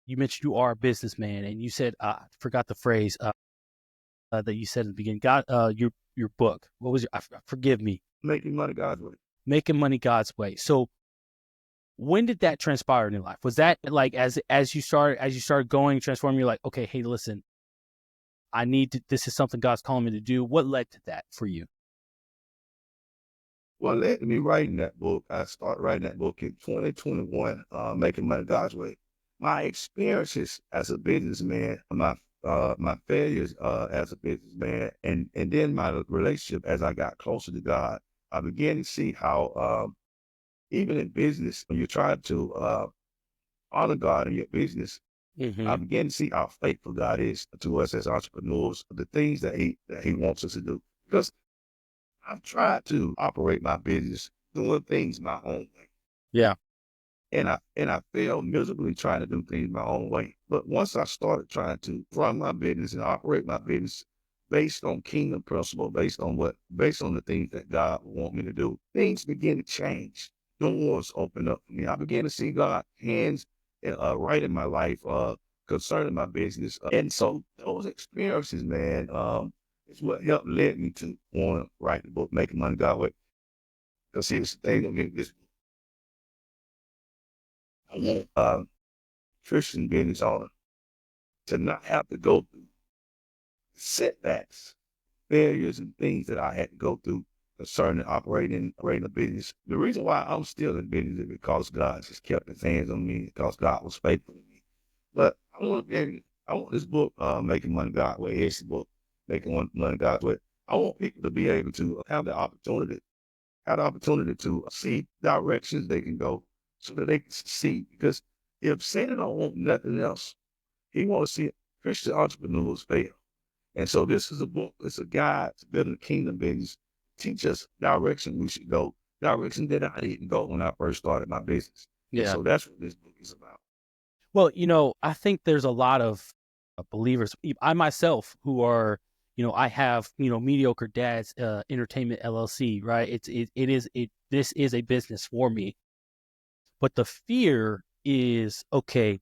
mentioned you are a businessman, and you said I forgot the phrase that you said at the beginning. God, your book. What was forgive me? Making money God's way. Making money God's way. So when did that transpire in your life? Was that like as you started going transforming? You're like, okay, hey, listen, I need to. This is something God's calling me to do. What led to that for you? Well, led me writing that book. I started writing that book in 2021, Making Money God's Way. My experiences as a businessman, my failures as a businessman, and then my relationship as I got closer to God, I began to see how even in business, when you try to honor God in your business, I Mm-hmm. began to see how faithful God is to us as entrepreneurs, the things that He wants us to do. Because I've tried to operate my business doing things my own way. Yeah. And I failed miserably trying to do things my own way. But once I started trying to run my business and operate my business based on kingdom principle, based on the things that God would want me to do, things began to change. Doors opened up for me. I began to see God's hands right in my life concerning my business. And so those experiences, man, is what helped led me to want to write the book, Making Money God's Way. Because here's the thing, I want Christian business owner to not have to go through setbacks, failures, and things that I had to go through concerning operating a business. The reason why I'm still in business is because God just kept His hands on me, because God was faithful to me. But I want this book, Making Money God's Way. It's the book, Making Money God's Way. I want people to be able to have the opportunity to see directions they can go so that they can succeed. Because if Satan don't want nothing else, he wants to see Christian entrepreneurs fail. And so this is a book, it's a guide to building a kingdom business, teach us direction we should go, direction that I didn't go when I first started my business. And Yeah. so that's what this book is about. Well, I think there's a lot of believers, I myself, who are, I have, Mediocre Dads Entertainment LLC, right? This is a business for me. But the fear is, okay,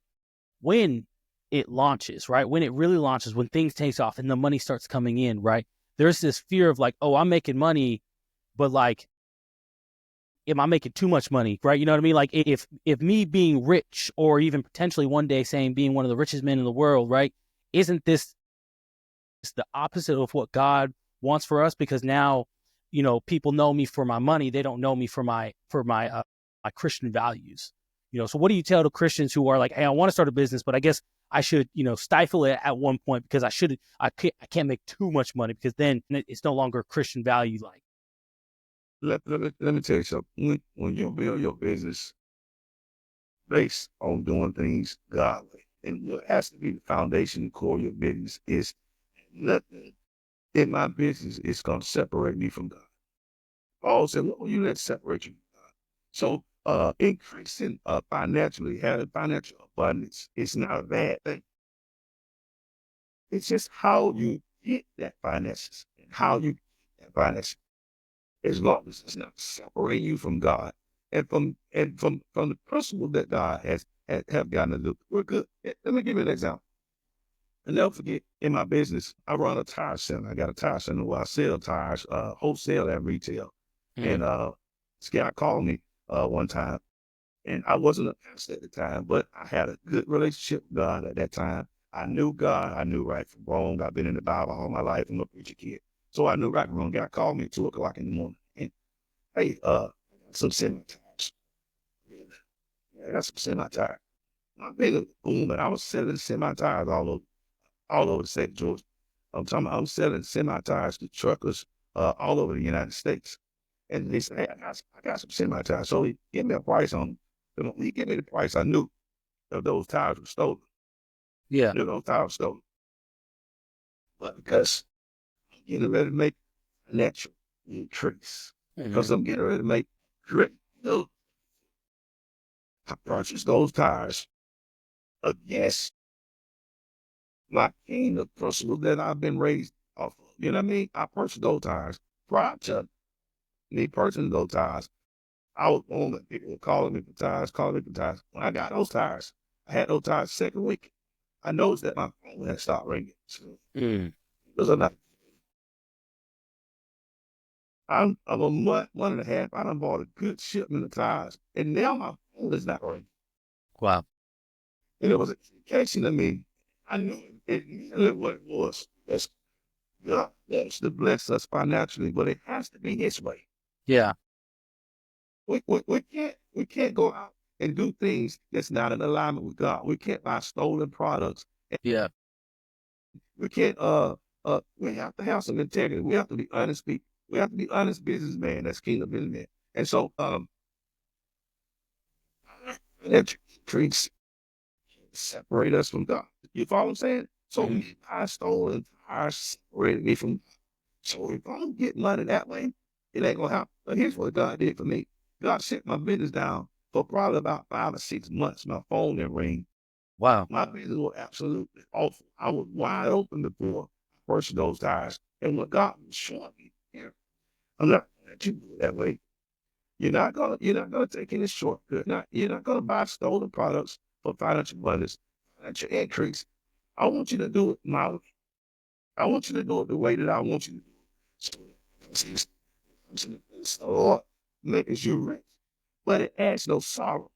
when it launches, right? When it really launches, when things takes off and the money starts coming in, right? There's this fear of like, oh, I'm making money, but like, am I making too much money, right? You know what I mean? Like if me being rich, or even potentially one day saying being one of the richest men in the world, right? Isn't this the opposite of what God wants for us? Because now, people know me for my money. They don't know me for my Christian values. So what do you tell the Christians who are like, hey, I want to start a business, but I guess I should, stifle it at one point because I can't make too much money because then it's no longer Christian value like. Let me tell you something. When you build your business based on doing things godly, and what has to be the foundation and core of your business is nothing in my business is going to separate me from God. Paul said, "What will you let separate you from God?" So, increasing financially, having financial abundance is not a bad thing. It's just how you get that finances and how you get that finances. As long as it's not separating you from God and from the principle that God has have gotten to do, we're good. Let me give you an example. I'll never forget, in my business, I run a tire center. I got a tire center where I sell tires, wholesale and retail. Mm. And this guy called me one time, and I wasn't a pastor at the time, but I had a good relationship with God at that time. I knew God. I knew right from wrong. I've been in the Bible all my life. I'm a preacher kid. So I knew right from wrong. Guy called me at 2 o'clock in the morning. And hey, some semi tires. Yeah, I got some semi tires. My big boom, and I was selling semi tires all over the state of Georgia. I'm selling semi tires to truckers all over the United States. And they said, hey, I got some semi tires. So he gave me a price on them. When he gave me the price, I knew that those tires were stolen. Yeah. I knew those tires were stolen. But because I'm getting ready to make financial increase, Mm-hmm. because I'm getting ready to make great, I purchased those tires against my kingdom principle that I've been raised off of. You know what I mean? I purchased those tires. Prior to me purchasing those tires, I was on the people calling me for tires, calling me for tires. When I got those tires, I had those tires second week. I noticed that my phone had stopped ringing. So Mm. those are not. I'm a month, 1.5. I done bought a good shipment of tires, and now my phone is not ringing. Wow. And it was a indication to me. I knew it what it was. That's God wants to bless us financially, but it has to be His way. Yeah. We can't go out and do things that's not in alignment with God. We can't buy stolen products. Yeah. We can't we have to have some integrity. We have to be honest people. We have to be honest businessmen. That's kingdom businessmen. And so that treats separate us from God. You follow what I'm saying? So Mhm. me buying stolen tires separated me from God. So if I don't get money that way, it ain't gonna happen. But here's what God did for me. God shut my business down for probably about 5 or 6 months. My phone didn't ring. Wow. My business was absolutely awful. I was wide open before I purchased those tires. And what God was showing me here, I'm not gonna let you do it that way. You're not gonna take any shortcut. You're not gonna buy stolen products for financial abundance, financial increase. I want you to do it my way. I want you to do it the way that I want you to do it. So Lord makes you rich, but it adds no sorrow.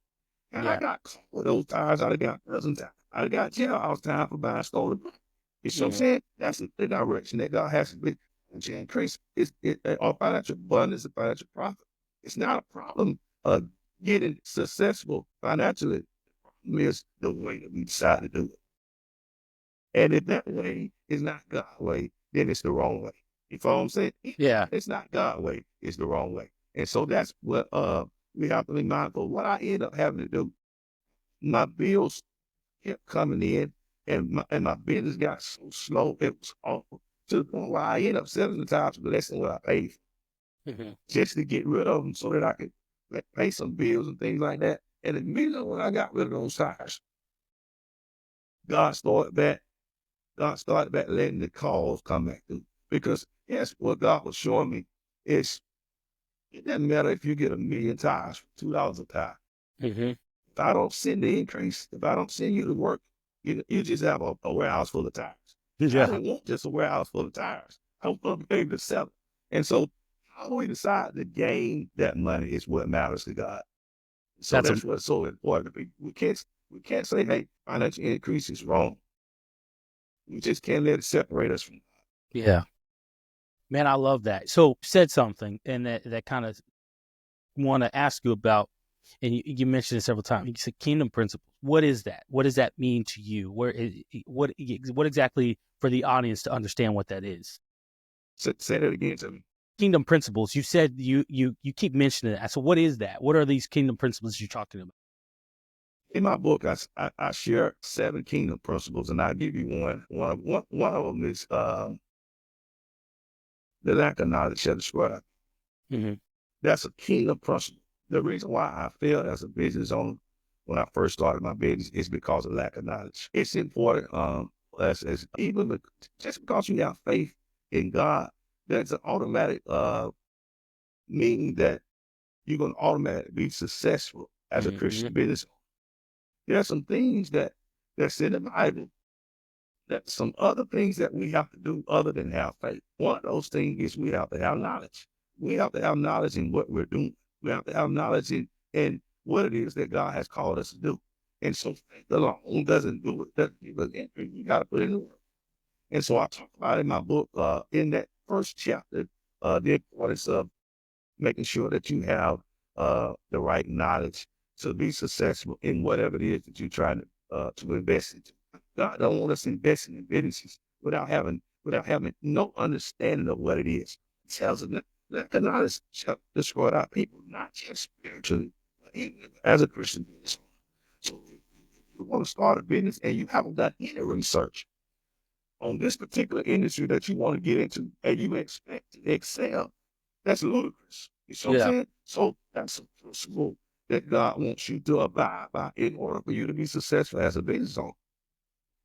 And I Yeah. got caught with those tires. I got prison time. I got jailhouse time for buying stolen products. You see what I'm Mhm. saying? That's the direction that God has to be to increase our financial abundance and financial profit. It's not a problem getting successful financially. The problem is the way that we decide to do it. And if that way is not God's way, then it's the wrong way. You follow what I'm saying? Yeah. It's not God's way, it's the wrong way. And so that's what we have to be mindful. What I end up having to do, my bills kept coming in and my business got so slow, it was awful. To the point where I end up selling the tires for less than what I paid for, Mhm. just to get rid of them so that I could pay some bills and things like that. And immediately when I got rid of those tires, God started back God started back letting the calls come back through. Because yes, what God was showing me is it doesn't matter if you get 1,000,000 tires for $2 a tire. Mhm. If I don't send the increase, if I don't send you to work, you just have a warehouse full of tires. I Yeah. didn't want just a warehouse full of tires. I want to be able to sell it. And so how we decide to gain that money is what matters to God. So That's a that's what's so important. We can't say, hey, financial increase is wrong. We just can't let it separate us from God. yeah. Man, I love that. So you said something and that kind of want to ask you about, and you mentioned it several times. You said kingdom principles. What is that? What does that mean to you? What exactly for the audience to understand what that is? Say that again to me. Kingdom principles. You said you keep mentioning that. So what is that? What are these kingdom principles you're talking about? In my book, I share 7 kingdom principles, and I'll give you one. One of them is the lack of knowledge shall destroy. Hmm. That's a kingdom principle. The reason why I failed as a business owner when I first started my business is because of lack of knowledge. It's important, as even just because you have faith in God, that's an automatic meaning that you're going to automatically be successful as a Hmm. Christian business owner. There are some things that's in the Bible. That's some other things that we have to do other than have faith. One of those things is we have to have knowledge. We have to have knowledge in what we're doing. We have to have knowledge in what it is that God has called us to do. And so faith alone doesn't do it. Doesn't give us entry. You got to put in the work. And so I talk about in my book, in that first chapter, the importance of making sure that you have the right knowledge to be successful in whatever it is that you're trying to invest into. God don't want us investing in businesses without having no understanding of what it is. It tells us that the knowledge shall destroy our people, not just spiritually, but even as a Christian business. So if you want to start a business and you haven't done any research on this particular industry that you want to get into and you expect to excel, that's ludicrous. You see what I'm Yeah. saying? So that's a principle that God wants you to abide by in order for you to be successful as a business owner.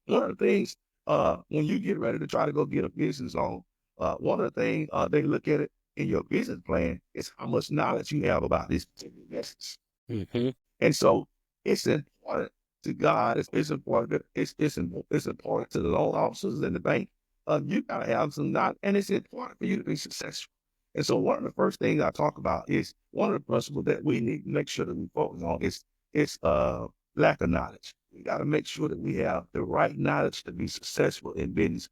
One of the things when you get ready to try to go get a business on, one of the things they look at it in your business plan is how much knowledge you have about this particular business. Mm-hmm. And so it's important to God. It's important. It's important to the loan officers in the bank. You gotta have some knowledge, and it's important for you to be successful. And so one of the first things I talk about is one of the principles that we need to make sure that we focus on is lack of knowledge. We got to make sure that we have the right knowledge to be successful in business.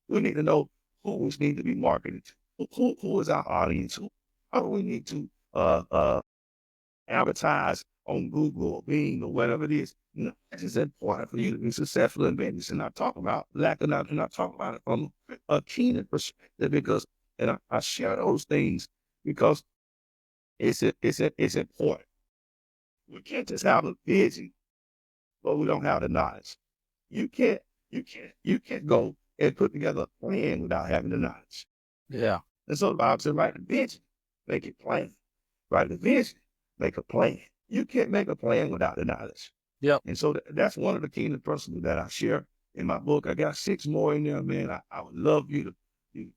We need to know who we need to be marketing to, who is our audience, how do we need to advertise on Google or Bing or whatever it is. It's just important for you to be successful in business. And I talk about lack of knowledge, and I talk about it from a keen perspective because, and I share those things because it's important. We can't just have a vision, but we don't have the knowledge. You can't go and put together a plan without having the knowledge. Yeah. And so the Bible said, write a vision, make it plain. Write a vision, make a plan. You can't make a plan without the knowledge. Yep. And so that's one of the kingdom principles that I share in my book. I got 6 more in there, man. I would love you to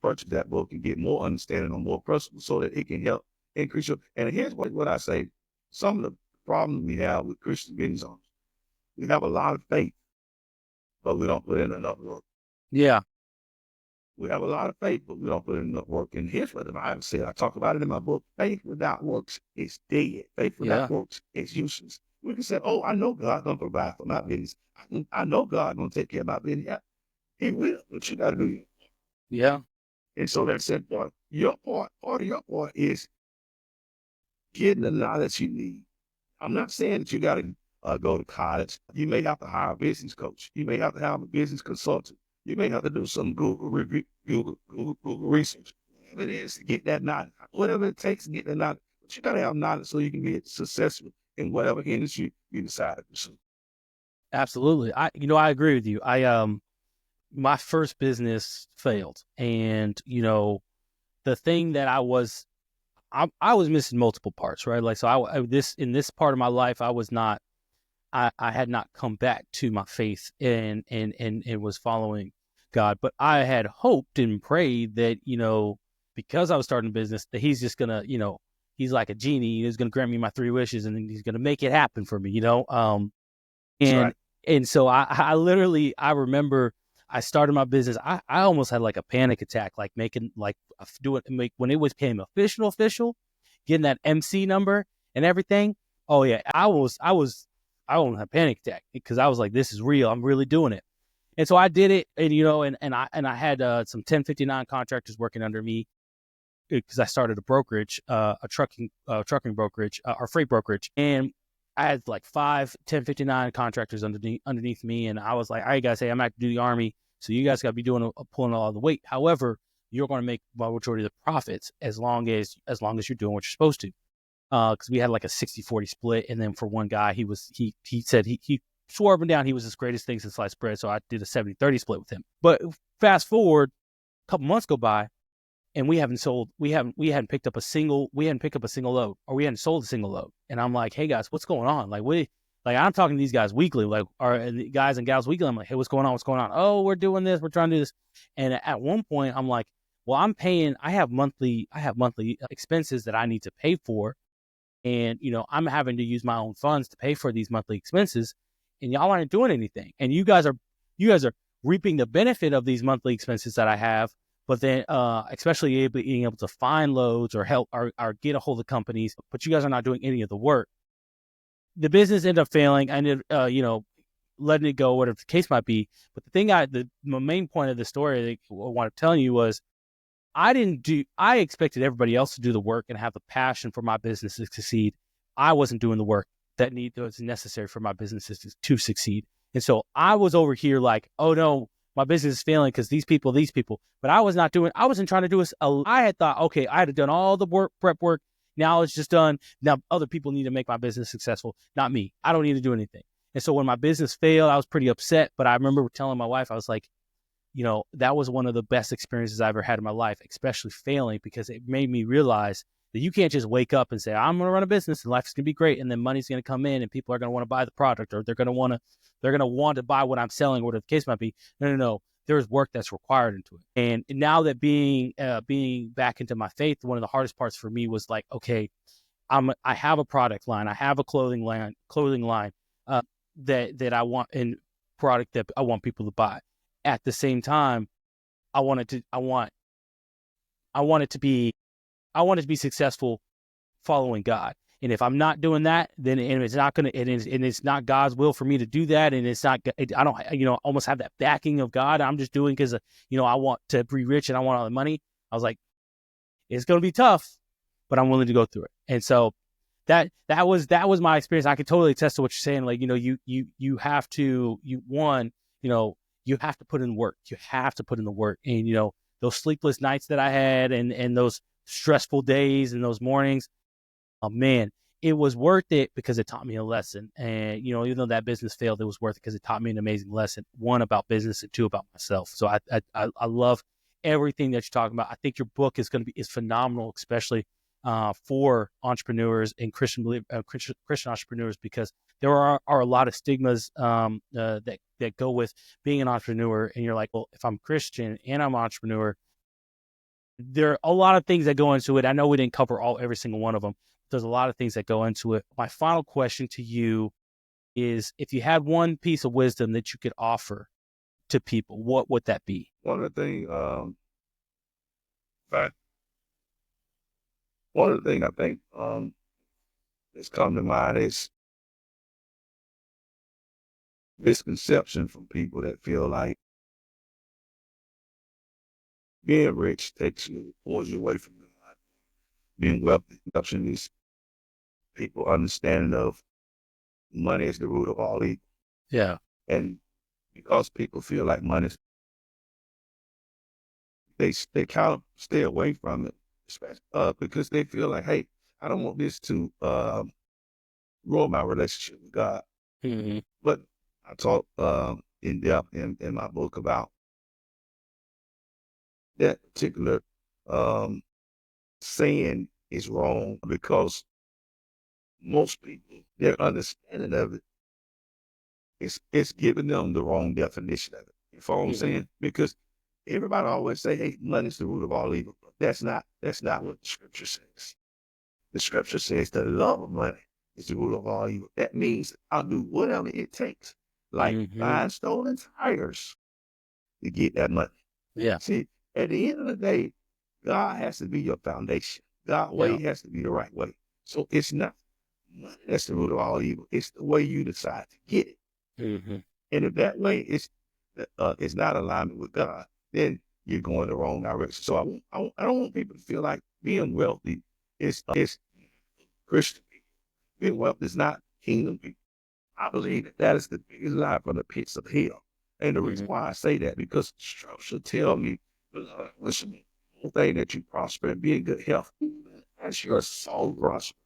purchase that book and get more understanding on more principles so that it can help increase your. And here's what I say. Some of the problems we have with Christian business owners, we have a lot of faith, but we don't put in enough work. Yeah. We have a lot of faith, but we don't put in enough work. And here's what the Bible said. I talk about it in my book. Faith without works is dead. Faith without works is useless. We can say, oh, I know God's going to provide for my business. I know God's going to take care of my business. Yeah, He will, but you got to do it. Yeah. And so that's important. Part of your part is getting the knowledge you need. I'm not saying that you got to go to college. You may have to hire a business coach. You may have to have a business consultant. You may have to do some Google review, Google research. Whatever it is to get that knowledge, whatever it takes to get that knowledge. But you got to have knowledge so you can be successful in whatever industry you decide to pursue. Absolutely. I agree with you. My first business failed, and the thing that I was missing multiple parts, right? Like, so in this part of my life, I had not come back to my faith and was following God, but I had hoped and prayed that, because I was starting a business, that He's just gonna, He's like a genie. He's gonna grant me my 3 wishes, and He's gonna make it happen for me, And so I literally, I remember I started my business. I almost had like a panic attack, like when it became official, getting that MC number and everything. Oh yeah, I almost had a panic attack because I was like, this is real. I'm really doing it. And so I did it, and I had some 1099 contractors working under me because I started a brokerage, a trucking brokerage, or freight brokerage, and I had like 5 1059 contractors underneath me, and I was like, all right, guys, hey, I'm not to do the Army, so you guys got to be pulling all the weight. However, you're going to make the majority of the profits as long as you're doing what you're supposed to. Because we had like a 60-40 split, and then for one guy, he said he swore up and down he was the greatest thing since sliced bread, so I did a 70-30 split with him. But fast forward, a couple months go by, and we hadn't picked up a single load, or we hadn't sold a single load. And I'm like, hey guys, what's going on? Like I'm talking to these guys weekly, like our guys and gals weekly. I'm like, hey, what's going on? Oh, we're doing this, we're trying to do this. And at one point, I'm like, well, I have monthly expenses that I need to pay for. And, I'm having to use my own funds to pay for these monthly expenses, and y'all aren't doing anything. And you guys are reaping the benefit of these monthly expenses that I have, but then, especially being able to find loads or help or get a hold of companies, but you guys are not doing any of the work. The business ended up failing. I ended, letting it go, whatever the case might be. But the main point of the story that I want to tell you was, I expected everybody else to do the work and have the passion for my business to succeed. I wasn't doing the work that was necessary for my businesses to succeed. And so I was over here like, oh no, my business is failing because these people. But I wasn't trying to do this. I had thought, okay, I had done all the prep work. Now it's just done. Now other people need to make my business successful, not me. I don't need to do anything. And so when my business failed, I was pretty upset. But I remember telling my wife, I was like, that was one of the best experiences I ever had in my life, especially failing, because it made me realize that you can't just wake up and say, I'm going to run a business and life's going to be great. And then money's going to come in and people are going to want to buy the product, or they're going to want to buy what I'm selling, whatever the case might be. No. there's work that's required into it. And now that being back into my faith, one of the hardest parts for me was like, okay, I have a product line, I have a clothing line, that I want, and product that I want people to buy. At the same time, I want it to be successful following God. And if I'm not doing that, then it's not going to, and it's not God's will for me to do that. And it's not, I don't, almost have that backing of God. I'm just doing because, I want to be rich and I want all the money. I was like, it's going to be tough, but I'm willing to go through it. And so that was my experience. I can totally attest to what you're saying. Like, you have to, you have to put in work. You have to put in the work. And, those sleepless nights that I had and those stressful days and those mornings, oh man, it was worth it because it taught me a lesson. And, even though that business failed, it was worth it because it taught me an amazing lesson. One, about business, and two, about myself. So I love everything that you're talking about. I think your book is phenomenal, especially for entrepreneurs and Christian entrepreneurs, because there are a lot of stigmas that go with being an entrepreneur. And you're like, well, if I'm Christian and I'm an entrepreneur, there are a lot of things that go into it. I know we didn't cover every single one of them. There's a lot of things that go into it. My final question to you is, if you had one piece of wisdom that you could offer to people, what would that be? One of the things I think that's come to mind is misconception from people that feel like being rich pulls you away from God. Being wealthy, corruption is people understanding of money is the root of all evil. Yeah. And because people feel like money, they kind of stay away from it, because they feel like, hey, I don't want this to ruin my relationship with God. Mm-hmm. But I talk in depth in my book about that particular saying is wrong, because most people, their understanding of it, it's giving them the wrong definition of it. You follow what I'm saying? Because everybody always say, hey, money's the root of all evil. But that's not what the scripture says. The scripture says the love of money is the root of all evil. That means I'll do whatever it takes, like buying stolen tires, to get that money. Yeah. See, at the end of the day, God has to be your foundation. God's way has to be the right way. So it's not money that's the root of all evil. It's the way you decide to get it. Mm-hmm. And if that way is not alignment with God, then you're going the wrong direction. So I don't want people to feel like being wealthy is Christian people. Being wealthy is not kingdom people. I believe that is the biggest lie from the pits of hell. And the reason why I say that, because scripture tell me, listen, the thing that you prosper and be in good health, as your soul prosper.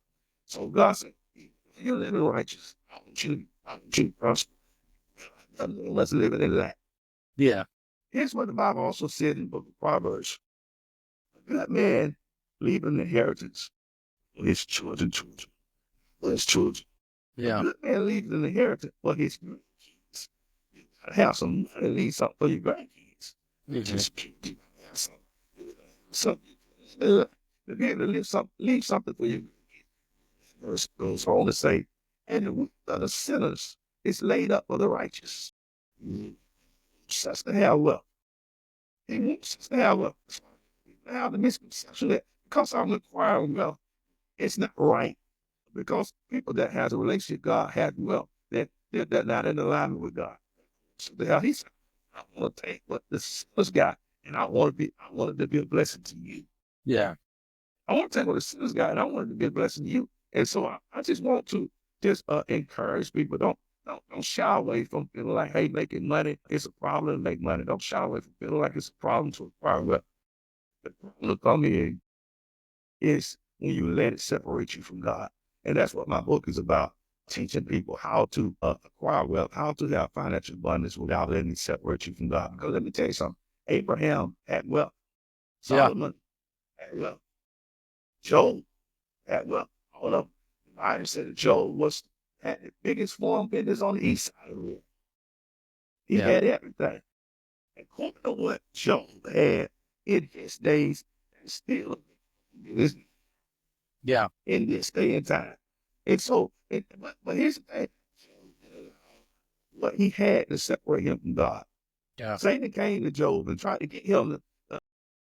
So God said, you're living righteous. I want you to prosper. Let's live it in that. Yeah. Here's what the Bible also said in the book of Proverbs. A good man leave an inheritance for his children. Yeah. A good man leaves an inheritance for his grandkids. You gotta have some money, leave something for your grandkids. Just something. To be able to leave something for your grandkids. Verse goes on to say, and the root of the sinners is laid up for the righteous. Such to have wealth. He wants us to have wealth. Now the misconception that because I'm acquiring wealth, it's not right. Because people that has a relationship with God have wealth, they're not in alignment with God. So he said, I want to take what the sinner's got, and I want it to be a blessing to you. Yeah. I want to take what the sinner's got, and I want it to be a blessing to you. And so I just want to encourage people. Don't shy away from feeling like, hey, making money is a problem to make money. Don't shy away from feeling like it's a problem to acquire wealth. The problem to come in is when you let it separate you from God. And that's what my book is about, teaching people how to acquire wealth, how to have financial abundance without letting it separate you from God. Because let me tell you something, Abraham had wealth. Solomon had wealth. Job had wealth. All of them. The Bible said that Job had the biggest farm business on the east side of the world. He had everything. According to what Job had in his days, and still is Yeah. in this day and time. And so, but here's the thing, what he had to separate him from God. Yeah. Satan came to Job and tried to get him to,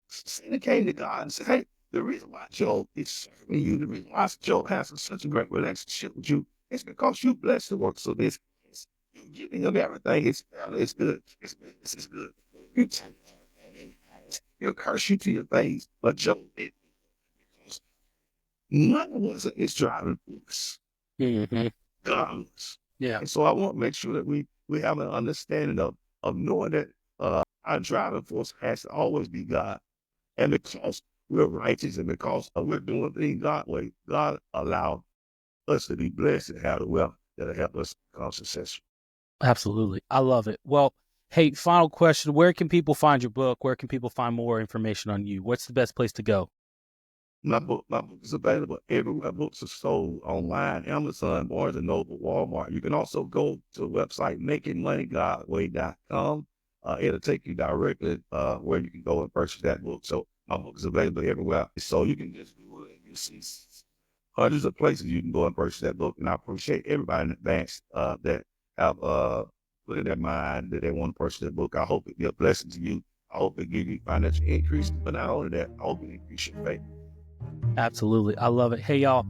Satan came to God and said, hey, the reason why Job is serving you, the reason why Job has such a great relationship with you, is because you bless the works of his hands. You're giving him everything. His family is good. His business is good. He'll curse you to your face, but Job did because none of us is driving force. Mm-hmm. God was. Yeah. And so I want to make sure that we have an understanding of knowing that our driving force has to always be God. And because we're righteous and because we're doing things God's way, God allowed us to be blessed and have the wealth that'll help us become successful. Absolutely. I love it. Well, hey, final question. Where can people find your book? Where can people find more information on you? What's the best place to go? My book is available everywhere books are sold online, Amazon, Barnes and Noble, Walmart. You can also go to the website makingmoneygodway.com. It'll take you directly where you can go and purchase that book. So my book is available everywhere. So you can just do it. You see hundreds of places you can go and purchase that book. And I appreciate everybody in advance that have put in their mind that they want to purchase that book. I hope it be a blessing to you. I hope it give you financial increase. But not only that, I hope it increase your faith. Absolutely. I love it. Hey, y'all,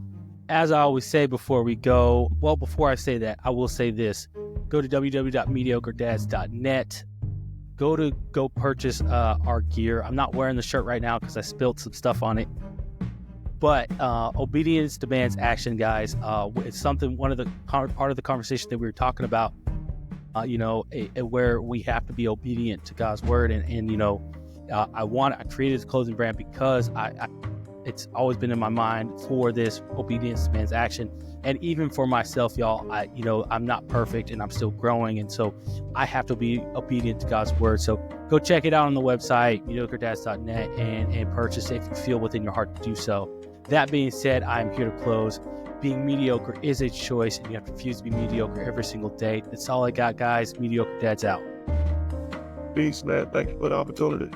as I always say before we go, well, before I say that, I will say this. Go to www.mediocredads.net. Go purchase our gear. I'm not wearing the shirt right now because I spilled some stuff on it. But obedience demands action, guys. It's something, part of the conversation that we were talking about, where we have to be obedient to God's word. And I created this clothing brand because it's always been in my mind for this obedience demands action. And even for myself, y'all, I'm not perfect and I'm still growing. And so I have to be obedient to God's word. So go check it out on the website, mediocredads.net, and purchase it if you feel within your heart to do so. That being said, I'm here to close. Being mediocre is a choice, and you have to refuse to be mediocre every single day. That's all I got, guys. Mediocre Dads out. Peace, man. Thank you for the opportunity.